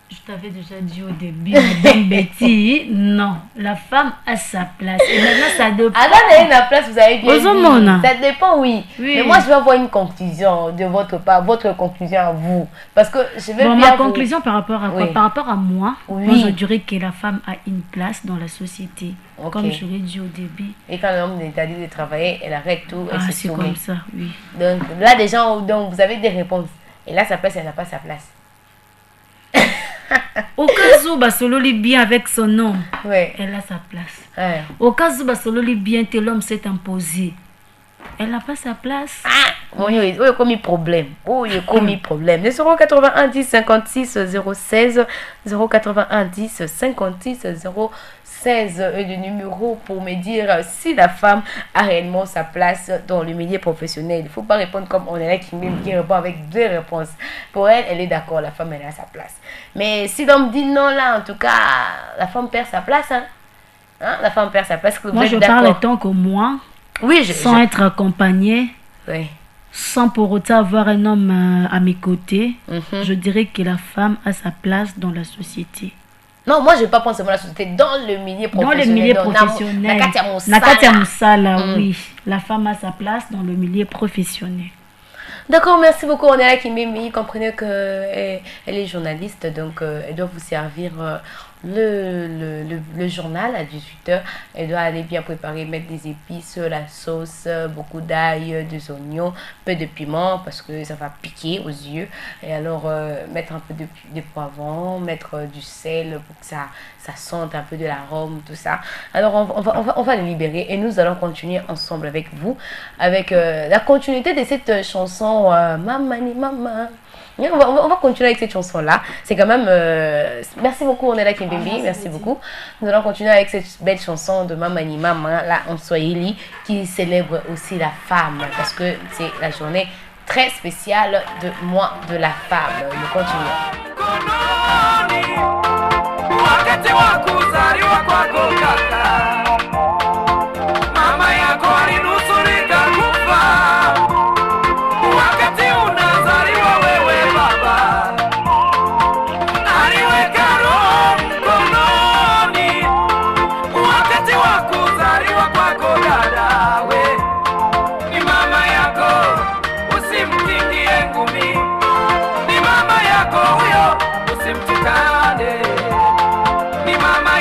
Je t'avais déjà dit au début, Madame Betty, non, la femme a sa place. Et maintenant, ça dépend. Alors, elle a la place, vous avez bien dit. Ça dépend, oui. Mais moi, je vais avoir une conclusion de votre part, votre conclusion à vous. Parce que je vais ma conclusion par rapport à quoi? Par rapport à moi, moi, je dirais que la femme a une place dans la société. Comme je l'ai dit au début. Et quand l'homme est interdit de travailler, elle arrête tout. Elle c'est comme ça, oui. Donc là, des gens, donc, vous avez des réponses. Et là, sa place, elle n'a pas sa place. Au cas où Basolo lit bien avec son nom, elle a sa place. Au cas où Basolo lit bien, l'homme s'est imposé, elle n'a pas sa place. Il y a commis problème. Il y a commis problème. Le 081 10 56 016 081 10 56 016 est le numéro pour me dire si la femme a réellement sa place dans le milieu professionnel. Il ne faut pas répondre comme on est là qui répond avec deux réponses. Pour elle, elle est d'accord, la femme elle a sa place. Mais si l'homme dit non là, en tout cas, la femme perd sa place. La femme perd sa place. Moi je parle tant que moi, sans être accompagnée. Sans pour autant avoir un homme à mes côtés, je dirais que la femme a sa place dans la société. Non, moi je ne vais pas prendre seulement la société, dans le milieu professionnel. Dans le milieu professionnel. Nakatia Moussala, oui. La femme a sa place dans le milieu professionnel. D'accord, merci beaucoup. On est là qui m'aime. Comprenez qu'elle est journaliste, donc elle doit vous servir le journal à 18h. Elle doit aller bien préparer, mettre des épices, la sauce, beaucoup d'ail, des oignons, peu de piment parce que ça va piquer aux yeux. Et alors mettre un peu de poivron, mettre du sel pour que ça sente un peu de l'arôme, tout ça. Alors on va le libérer et nous allons continuer ensemble avec vous, avec la continuité de cette chanson Mamani Mama. On va continuer avec cette chanson-là. C'est quand même... merci beaucoup, on est là, Kimbimbi. Merci beaucoup. Nous allons continuer avec cette belle chanson de Mamani Mama, là, en Swahili, qui célèbre aussi la femme. Parce que c'est la journée très spéciale de mois de la femme. Nous continuons. Ni mama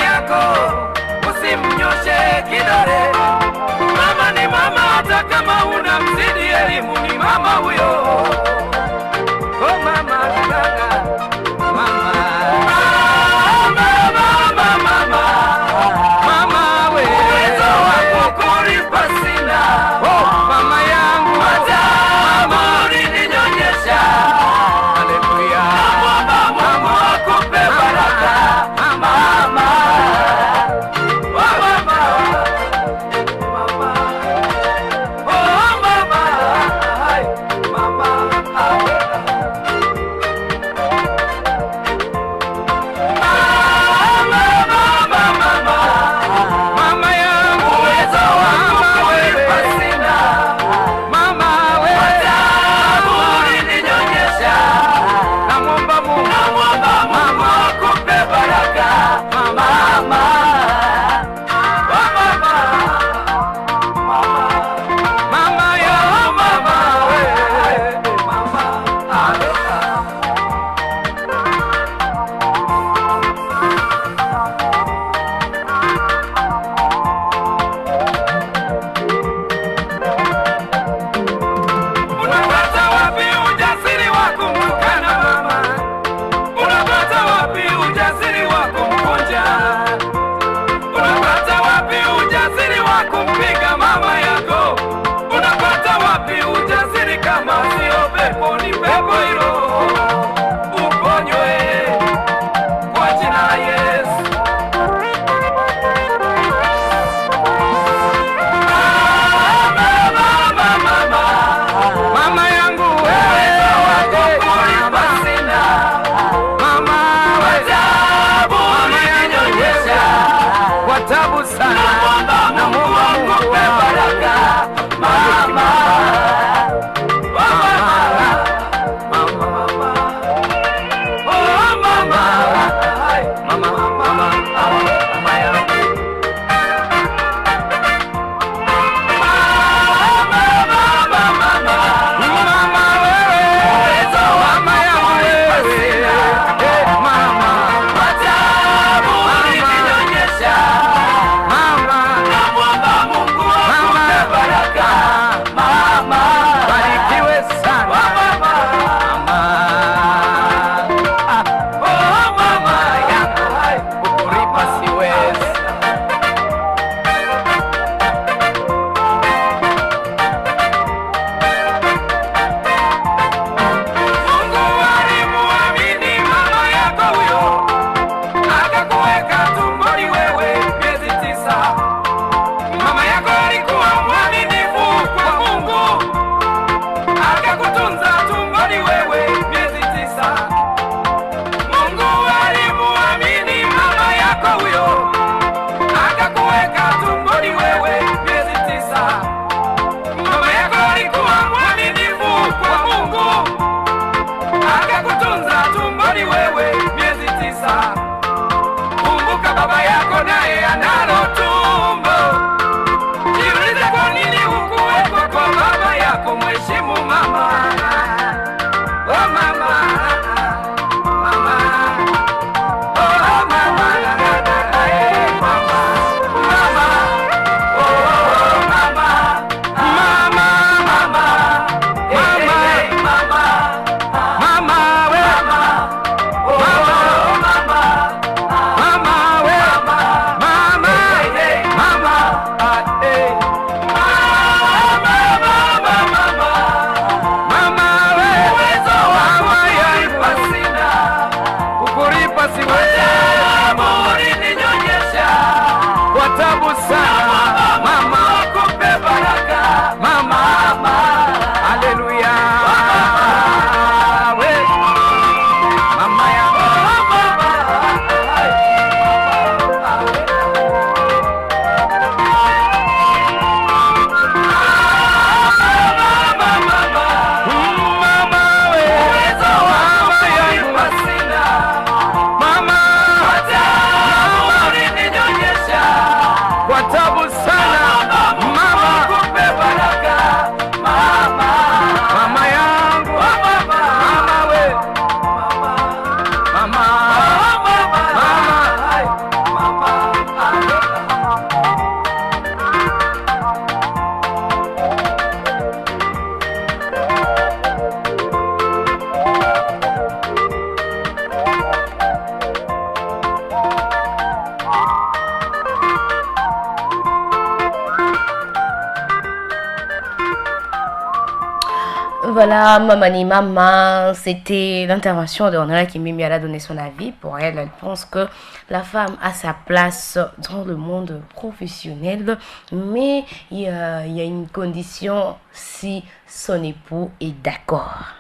voilà, Mamani Mama, c'était l'intervention de Ornella Kimbembi. Elle a donné son avis. Pour elle, elle pense que la femme a sa place dans le monde professionnel, mais il y a une condition si son époux est d'accord.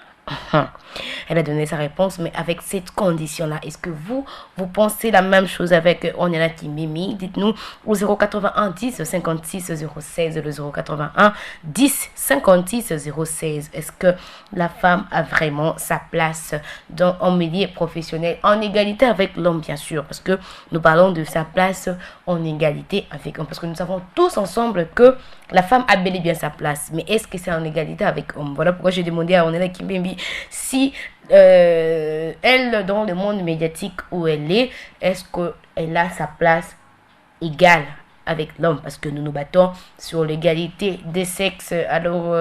Elle a donné sa réponse, mais avec cette condition-là, est-ce que vous pensez la même chose avec Ornella Kimbembi? Dites-nous au 081 10 56 016, le 081 10 56 016. Est-ce que la femme a vraiment sa place en milieu professionnel, en égalité avec l'homme, bien sûr, parce que nous parlons de sa place en égalité avec l'homme, parce que nous savons tous ensemble que la femme a bel et bien sa place, mais est-ce que c'est en égalité avec l'homme? Voilà pourquoi j'ai demandé à Ornella Kimbembi si elle, dans le monde médiatique où elle est, est-ce qu'elle a sa place égale avec l'homme, parce que nous nous battons sur l'égalité des sexes. Alors,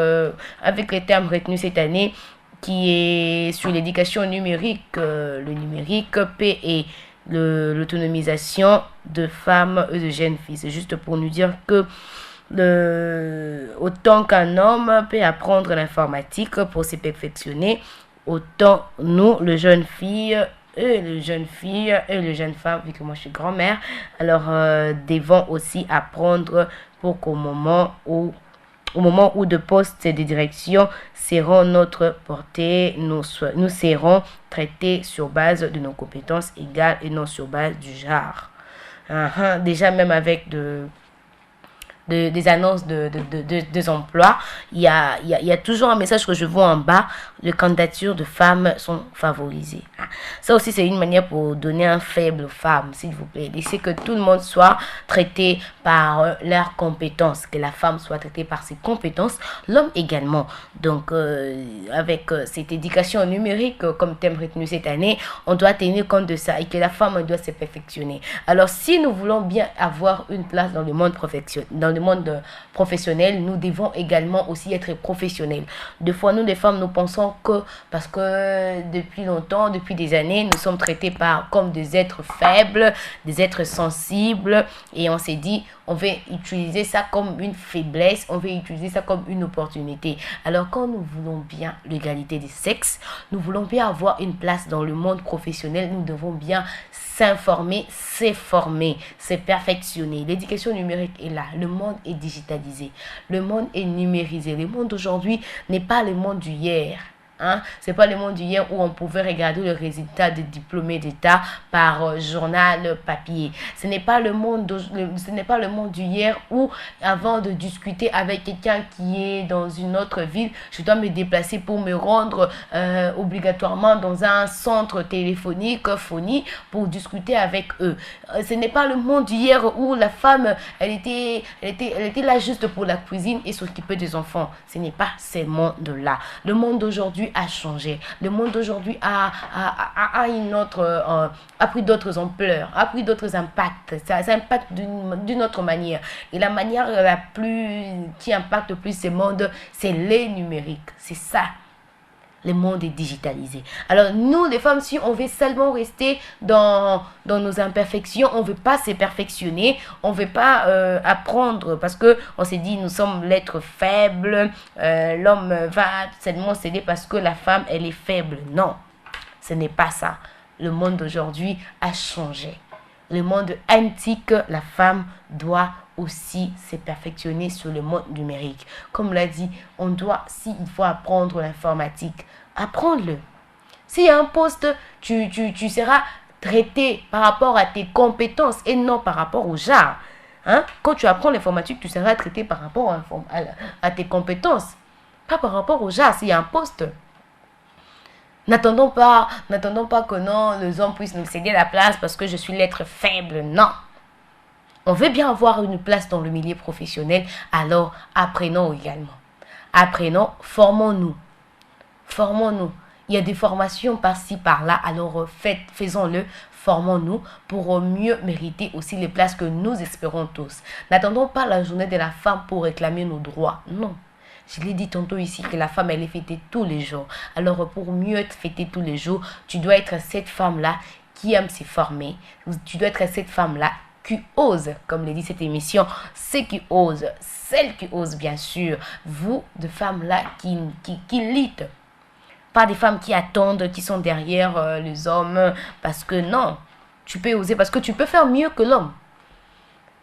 avec les termes retenus cette année, qui est sur l'éducation numérique, le numérique, P et l'autonomisation de femmes et de jeunes filles. C'est juste pour nous dire que autant qu'un homme peut apprendre l'informatique pour se perfectionner, autant nous, les jeunes filles et les jeunes femmes, vu que moi je suis grand-mère, alors devons aussi apprendre pour qu'au moment où de postes et de direction seront notre portée, nous serons traités sur base de nos compétences égales et non sur base du genre. Déjà même avec des annonces de emplois, il y a toujours un message que je vois en bas: les candidatures de femmes sont favorisées. Ça aussi, c'est une manière pour donner un faible aux femmes, s'il vous plaît. Laissez que tout le monde soit traité par leurs compétences, que la femme soit traitée par ses compétences, l'homme également. Donc, avec cette éducation numérique comme thème retenu cette année, on doit tenir compte de ça et que la femme doit se perfectionner. Alors, si nous voulons bien avoir une place dans le monde professionnel, nous devons également aussi être professionnels. Des fois, nous, les femmes, nous pensons que parce que depuis longtemps, depuis des années, nous sommes traités comme des êtres faibles, des êtres sensibles, et on s'est dit, on va utiliser ça comme une faiblesse, on va utiliser ça comme une opportunité. Alors, quand nous voulons bien l'égalité des sexes, nous voulons bien avoir une place dans le monde professionnel, nous devons bien s'informer, s'former, se perfectionner. L'éducation numérique est là, le monde est digitalisé, le monde est numérisé. Le monde d'aujourd'hui n'est pas le monde d'hier. C'est pas le monde d'hier où on pouvait regarder le résultat des diplômés d'État par journal papier. Ce n'est pas le monde d'hier où, avant de discuter avec quelqu'un qui est dans une autre ville, je dois me déplacer pour me rendre obligatoirement dans un centre téléphonique pour discuter avec eux. Ce n'est pas le monde d'hier où la femme elle était là juste pour la cuisine et s'occuper des enfants. Ce n'est pas ce monde-là. Le monde d'aujourd'hui a changé. Le monde d'aujourd'hui a pris d'autres ampleurs, a pris d'autres impacts. Ça impacte d'une autre manière. Et la manière qui impacte le plus ce monde, c'est les numériques. C'est ça. Le monde est digitalisé. Alors nous, les femmes, si on veut seulement rester dans nos imperfections, on ne veut pas se perfectionner, on ne veut pas apprendre, parce qu'on s'est dit, nous sommes l'être faible, l'homme va seulement céder parce que la femme, elle est faible. Non, ce n'est pas ça. Le monde d'aujourd'hui a changé. Le monde antique, la femme doit aussi se perfectionner sur le monde numérique. Comme l'a dit, s'il faut apprendre l'informatique, apprends-le. S'il y a un poste, tu seras traité par rapport à tes compétences et non par rapport au genre. Quand tu apprends l'informatique, tu seras traité par rapport à tes compétences, pas par rapport au genre. S'il y a un poste, n'attendons pas que non, les hommes puissent nous céder la place parce que je suis l'être faible. Non. On veut bien avoir une place dans le milieu professionnel, alors apprenons également. Apprenons, formons-nous. Il y a des formations par-ci, par-là, alors faisons-le, formons-nous pour mieux mériter aussi les places que nous espérons tous. N'attendons pas la journée de la femme pour réclamer nos droits. Non. Je l'ai dit tantôt ici que la femme, elle est fêtée tous les jours. Alors, pour mieux être fêtée tous les jours, tu dois être cette femme-là qui aime se former. Tu dois être cette femme-là qui osent, comme le dit cette émission, ceux qui osent, celles qui osent bien sûr, vous de femmes là qui luttent, pas des femmes qui attendent, qui sont derrière les hommes, parce que non, tu peux oser, parce que tu peux faire mieux que l'homme.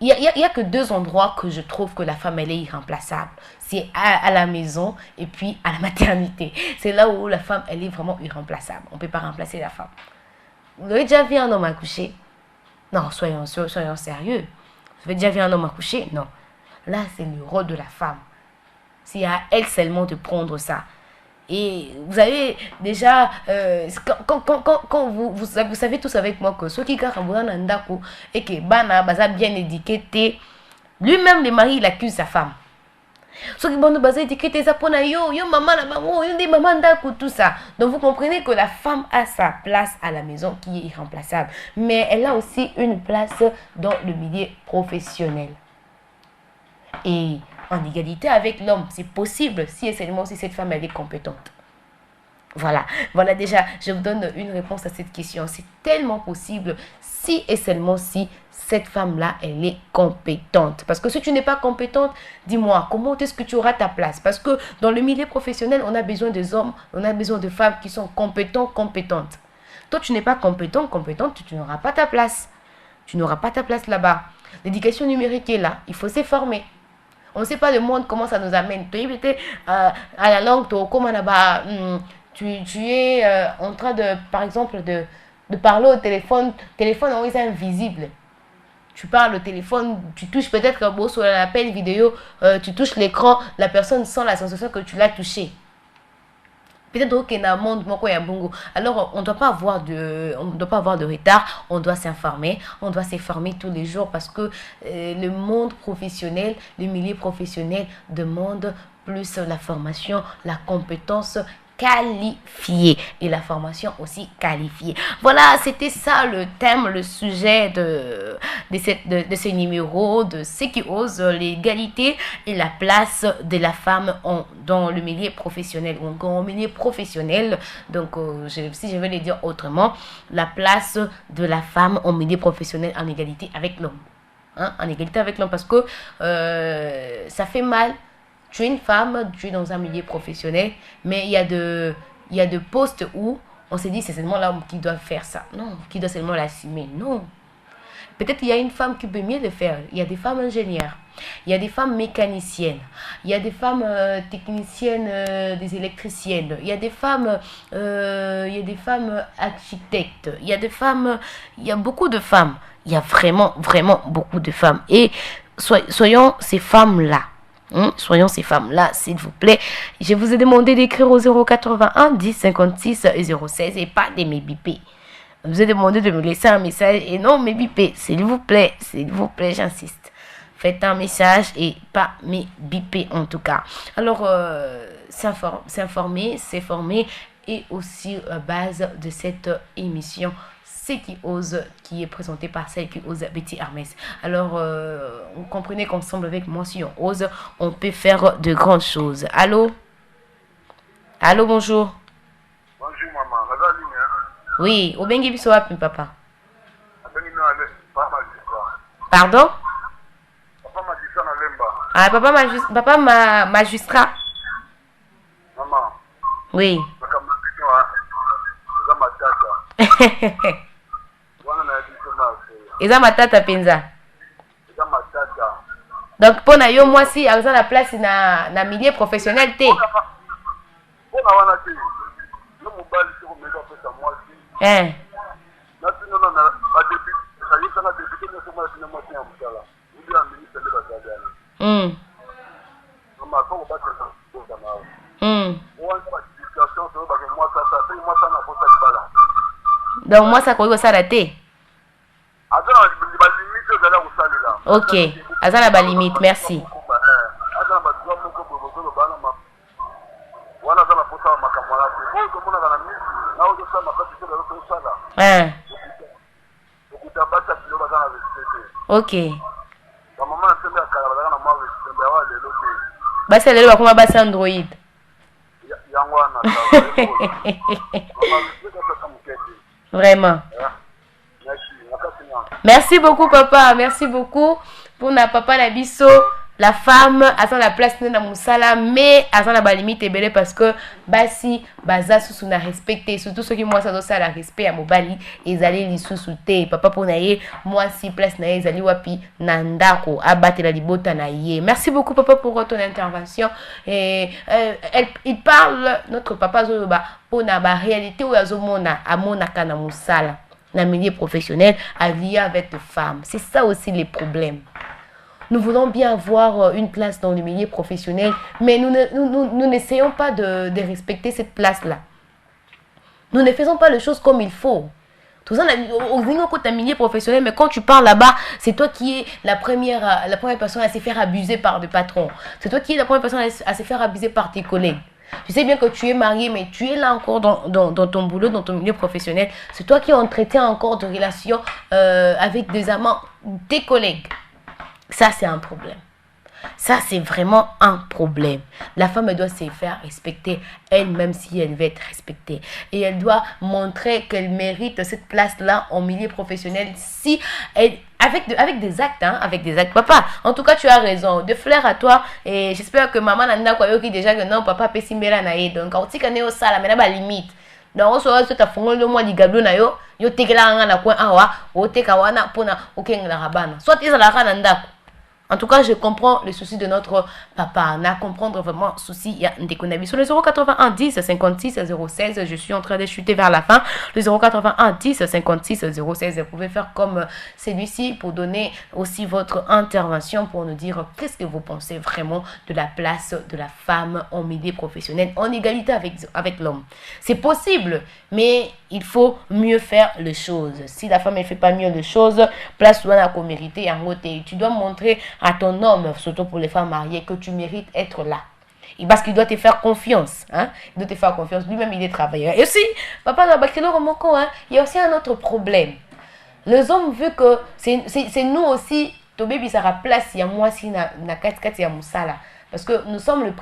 Il y a que 2 endroits que je trouve que la femme, elle est irremplaçable. C'est à la maison et puis à la maternité. C'est là où la femme, elle est vraiment irremplaçable. On ne peut pas remplacer la femme. Vous avez déjà vu un homme accoucher? Non, soyons sérieux. Vous avez déjà vu un homme accoucher? Non. Là, c'est le rôle de la femme. C'est à elle seulement de prendre ça. Et vous avez déjà, quand vous savez tous avec moi que ceux qui carabouent et que Bana Baza bien étiqueté, lui-même le mari il accuse sa femme. Ceux qui vont baser étiqueté ça pour yo maman la maman yo des maman d'akou tout ça. Donc vous comprenez que la femme a sa place à la maison qui est irremplaçable, mais elle a aussi une place dans le milieu professionnel. Et en égalité avec l'homme, c'est possible si et seulement si cette femme elle est compétente. Voilà déjà, je vous donne une réponse à cette question. C'est tellement possible si et seulement si cette femme-là, elle est compétente. Parce que si tu n'es pas compétente, dis-moi, comment est-ce que tu auras ta place? Parce que dans le milieu professionnel, on a besoin des hommes, on a besoin de femmes qui sont compétentes. Toi, tu n'es pas compétente, tu n'auras pas ta place. Tu n'auras pas ta place là-bas. L'éducation numérique est là, il faut se former. On ne sait pas le monde comment ça nous amène. Tu es à la langue, tu es en train de, par exemple, de parler au téléphone. Téléphone, oui, c'est invisible. Tu parles au téléphone, tu touches peut-être sur l'appel vidéo, tu touches l'écran, la personne sent la sensation que tu l'as touché. Peut-être qu'il y a un monde, alors on ne doit pas avoir de retard, on doit s'informer, on doit s'informer tous les jours parce que le monde professionnel, le milieu professionnel demande plus la formation, la compétence qualifiée et la formation aussi qualifiée. Voilà, c'était ça le thème, le sujet de ce numéro de Ce qui ose, l'égalité et la place de la femme dans le milieu professionnel ou encore au milieu professionnel. Donc, si je veux le dire autrement, la place de la femme au milieu professionnel en égalité avec l'homme. En égalité avec l'homme parce que ça fait mal. Tu es une femme, tu es dans un milieu professionnel, mais il y a de postes où on se dit c'est seulement l'homme qui doit faire ça. Non, qui doit seulement l'assumer. Non. Peut-être qu'il y a une femme qui peut mieux le faire. Il y a des femmes ingénieures, il y a des femmes mécaniciennes, il y a des femmes techniciennes, des électriciennes, il y a des femmes architectes, il y a beaucoup de femmes. Il y a vraiment, vraiment beaucoup de femmes. Et soyons ces femmes-là. Soyons ces femmes-là, s'il vous plaît. Je vous ai demandé d'écrire au 081 10 56 016 et pas de me biper. Je vous ai demandé de me laisser un message et non me biper. S'il vous plaît, j'insiste. Faites un message et pas me biper en tout cas. Alors, s'informer, s'informer et aussi à base de cette émission. Ce qui ose, qui est présenté par celle qui ose, Betty Hermès. Alors, vous comprenez qu'ensemble avec moi, si on ose, on peut faire de grandes choses. Allô? Allô, bonjour. Bonjour, maman. Oui, au bengi biso wapi, papa? Pardon? Ah, papa magistrat. Maman. Oui. Eza matata penza. Donc pour na yo moi si avec la place na milieu professionnel te. Hein. Donc moi ça koyo ça raté. Ok, azana ba limite, merci. Ok. Basi lelo bakoma basi Android. Vraiment. Merci beaucoup, papa. Merci beaucoup pour na papa na biso. La femme a la place na musala, mais a la limite belé parce que basi baza sous na respecté, surtout ceux qui moi ça la respect à mobali ils allaient li sous-souté papa pour naie moi si place na ils allaient wapi nandako abattre la libota na yé. Merci beaucoup papa pour ton intervention et il parle notre papa Zoloba pour na ba réalité ou azomona amona kana musala na milieu professionnel à lier avec les femmes. C'est ça aussi les problèmes. Nous voulons bien avoir une place dans le milieu professionnel, mais nous n'essayons pas de respecter cette place-là. Nous ne faisons pas les choses comme il faut. Tout ça, au milieu professionnel, mais quand tu parles là-bas, c'est toi qui es la première personne à se faire abuser par le patron. C'est toi qui es la première personne à se faire abuser par tes collègues. Tu sais bien que tu es marié, mais tu es là encore dans ton boulot, dans ton milieu professionnel. C'est toi qui entretiens encore de relations avec des amants, tes collègues. Ça, c'est un problème. Ça, c'est vraiment un problème. La femme, elle doit se faire respecter elle-même si elle veut être respectée. Et elle doit montrer qu'elle mérite cette place-là en milieu professionnel si elle... Avec des actes, hein, avec des actes. Papa, en tout cas, tu as raison. De fleurs à toi. Et j'espère que maman n'a pas dit déjà que non, papa, peut s'y mettre naïe. Donc, quand tu es au sala, mais là, limite. Donc, on se voit que tu as le mois de gablo na yo. Yo te la na coin awa. O te kawana pona okeng la rabana. Soit tu es la rana. En tout cas, je comprends le souci de notre papa. On a comprendre vraiment le souci. Il y a des connaissances. Sur le 081 10 56 016, je suis en train de chuter vers la fin. Le 081 10 56 016, vous pouvez faire comme celui-ci pour donner aussi votre intervention pour nous dire qu'est-ce que vous pensez vraiment de la place de la femme en milieu professionnel, en égalité avec l'homme. C'est possible, mais il faut mieux faire les choses. Si la femme ne fait pas mieux les choses, place toi la mériter en côté. Tu dois montrer à ton homme, surtout pour les femmes mariées, que tu mérites être là. Et parce qu'il doit te faire confiance. Hein? Il doit te faire confiance. Lui-même, il est travailleur. Et aussi, papa, il y a aussi un autre problème. Les hommes, vu que c'est nous aussi, ton bébé, ça a place, il y a moi, si na 4 il y a Moussala. Parce que nous sommes la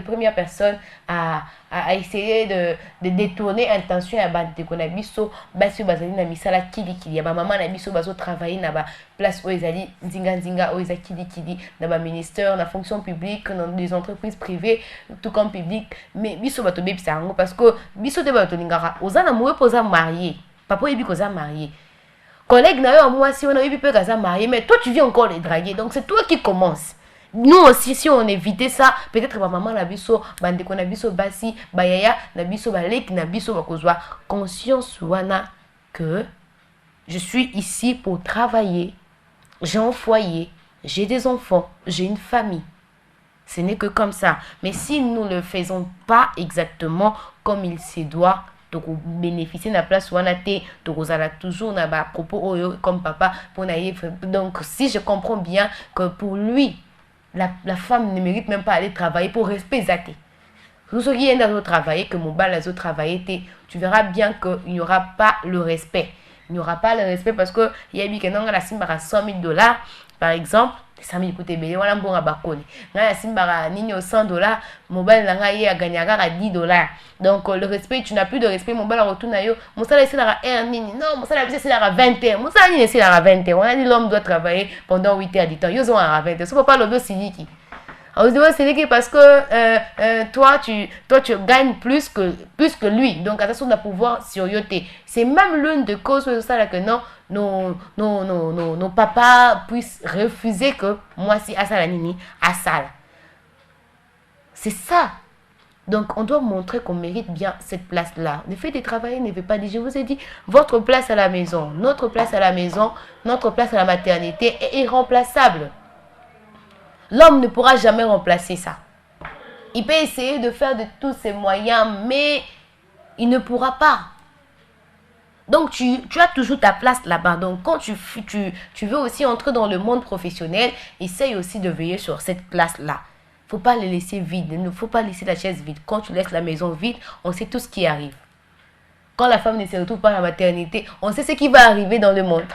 première personne à essayer de détourner l'intention à bande qu'on a biso basu bazali na misala kili ya ba maman na biso bazo travailler na ba place où ezali nzinga où ezali kili na ba ministère na fonction publique dans des entreprises privées tout comme public mais biso bato bebi sango parce que biso te bato lingara ozana moyo poza marié papa yebi koza marié collègue na yo moi si on a yebi pe kaza marié mais toi tu viens encore les draguer donc c'est toi qui commence. Nous aussi, si on évitait ça, peut-être ma maman na biso, bandeko na biso basi, bayaya na biso balek na biso bakozwa conscience wana que je suis ici pour travailler. J'ai un foyer, j'ai des enfants, j'ai une famille. Ce n'est que comme ça. Mais si nous ne le faisons pas exactement comme il se doit, donc bénéficier de la place wana te, donc vous allez toujours na ba propos comme papa pour naïf. Donc si je comprends bien que pour lui la femme ne mérite même pas aller travailler pour respect zaté. Tout ce qui est dans travailler, que mon bal a travaillé, tu verras bien qu'il n'y aura pas le respect. Il n'y aura pas le respect parce que il y a bien que la simba à $100,000 par exemple. 100,000 côté belé wala mbonga bakoni na simba nini au $100 mobile na ngai a gagné à $10. Donc le respect, tu n'as plus de respect, mobile retourne yo mosala c'est la 1 nini non mosala c'est la 21 mosala nini c'est la 21 on a dit l'homme doit travailler pendant 8 heures du temps yo ont à 20 so papa lodo siliki parce que toi tu gagnes plus que lui donc attention de pouvoir sur yoté. C'est même l'une des causes de ça là que non nos papas puissent refuser que moi si à ça la nini à ça. C'est ça. Donc on doit montrer qu'on mérite bien cette place là. Le fait de travailler ne veut pas dire, je vous ai dit, votre place à la maison, notre place à la maison, notre place à la maternité est irremplaçable. L'homme ne pourra jamais remplacer ça. Il peut essayer de faire de tous ses moyens, mais il ne pourra pas. Donc, tu as toujours ta place là-bas. Donc, quand tu veux aussi entrer dans le monde professionnel, essaye aussi de veiller sur cette place-là. Il ne faut pas les laisser vides. Il ne faut pas laisser la chaise vide. Quand tu laisses la maison vide, on sait tout ce qui arrive. Quand la femme ne se retrouve pas à la maternité, on sait ce qui va arriver dans le monde.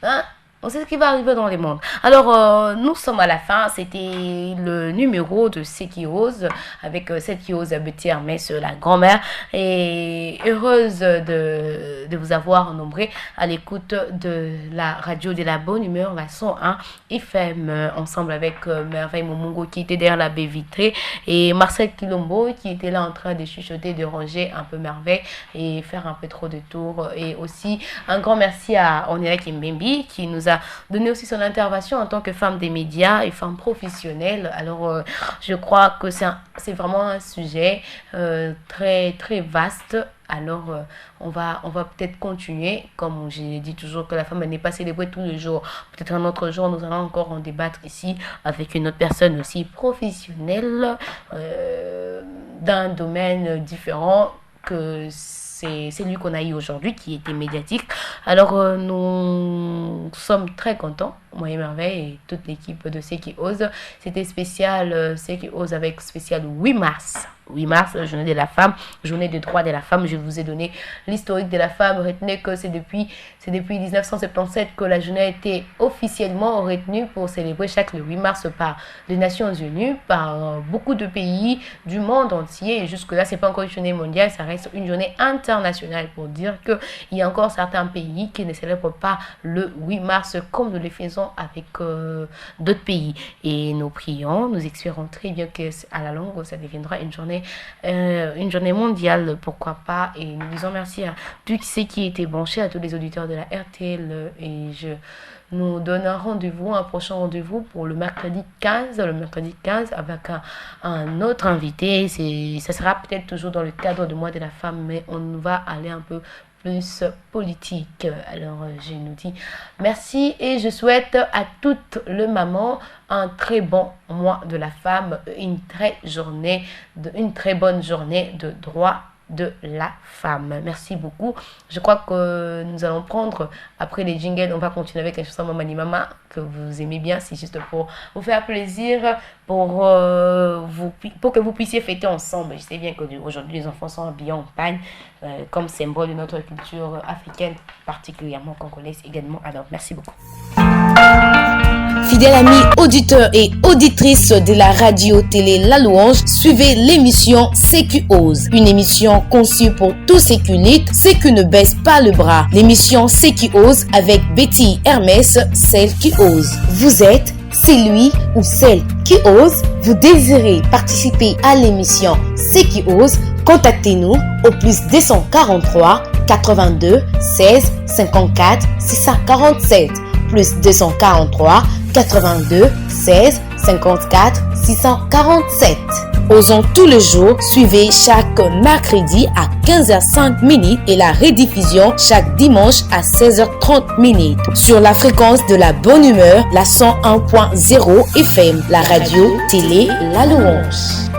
Hein? On sait ce qui va arriver dans le monde. Alors, nous sommes à la fin. C'était le numéro de C'est qui ose avec celle qui ose Betty Hermès, la grand-mère. Et heureuse de vous avoir nombré à l'écoute de la radio de la bonne humeur, la 101 FM, ensemble avec Merveille Momongo qui était derrière la baie vitrée et Marcel Kilombo qui était là en train de chuchoter, de ranger un peu Merveille et faire un peu trop de tours. Et aussi un grand merci à Onela Kimbembi qui nous a donné aussi son intervention en tant que femme des médias et femme professionnelle. Alors je crois que c'est vraiment un sujet très très vaste. Alors on va peut-être continuer, comme j'ai dit toujours que la femme n'est pas célébrée tous les jours. Peut-être un autre jour nous allons encore en débattre ici avec une autre personne aussi professionnelle d'un domaine différent que c'est lui qu'on a eu aujourd'hui qui était médiatique. Alors nous sommes très contents, moi et Merveille et toute l'équipe de C'est qui ose. C'était spécial C'est qui ose avec spécial 8 mars. 8 mars, journée de la femme, journée des droits de la femme. Je vous ai donné l'historique de la femme. Retenez que c'est depuis 1977 que la journée a été officiellement retenue pour célébrer chaque le 8 mars par les Nations Unies, par beaucoup de pays du monde entier. Et jusque-là, c'est pas encore une journée mondiale, ça reste une journée internationale pour dire qu'il y a encore certains pays qui ne célèbrent pas le 8 mars comme nous le faisons avec d'autres pays. Et nous prions, nous espérons très bien qu'à la longue, ça deviendra une journée mondiale, pourquoi pas. Et nous disons merci à tous ceux qui étaient branchés, à tous les auditeurs de la RTL. Et nous donne un prochain rendez-vous pour le mercredi 15 avec un autre invité. Ça sera peut-être toujours dans le cadre du mois de la femme, mais on va aller un peu plus politique. Alors je nous dis merci et je souhaite à toutes les mamans un très bon mois de la femme, une très bonne journée de droit de la femme. Merci beaucoup. Je crois que nous allons prendre après les jingles, on va continuer avec la chanson Mamani Mama que vous aimez bien. C'est juste pour vous faire plaisir, pour que vous puissiez fêter ensemble. Je sais bien qu'aujourd'hui les enfants sont habillés en pagne comme symbole de notre culture africaine, particulièrement congolaise également. Alors merci beaucoup. Fidèles amis auditeurs et auditrices de la radio-télé La Louange, suivez l'émission C'est qui ose, une émission conçue pour tous ceux qui luttent, ceux qui ne baissent pas le bras. L'émission C'est qui ose avec Betty Hermès, celle qui ose. Vous êtes celui ou celle qui ose. Vous désirez participer à l'émission C'est qui ose, contactez-nous au plus 243 82 16 54 647 plus 243 82 16 54 647. Osons tous les jours, suivez chaque mercredi à 15h05 et la rediffusion chaque dimanche à 16h30 sur la fréquence de la bonne humeur, la 101.0 FM, la radio télé La Louange.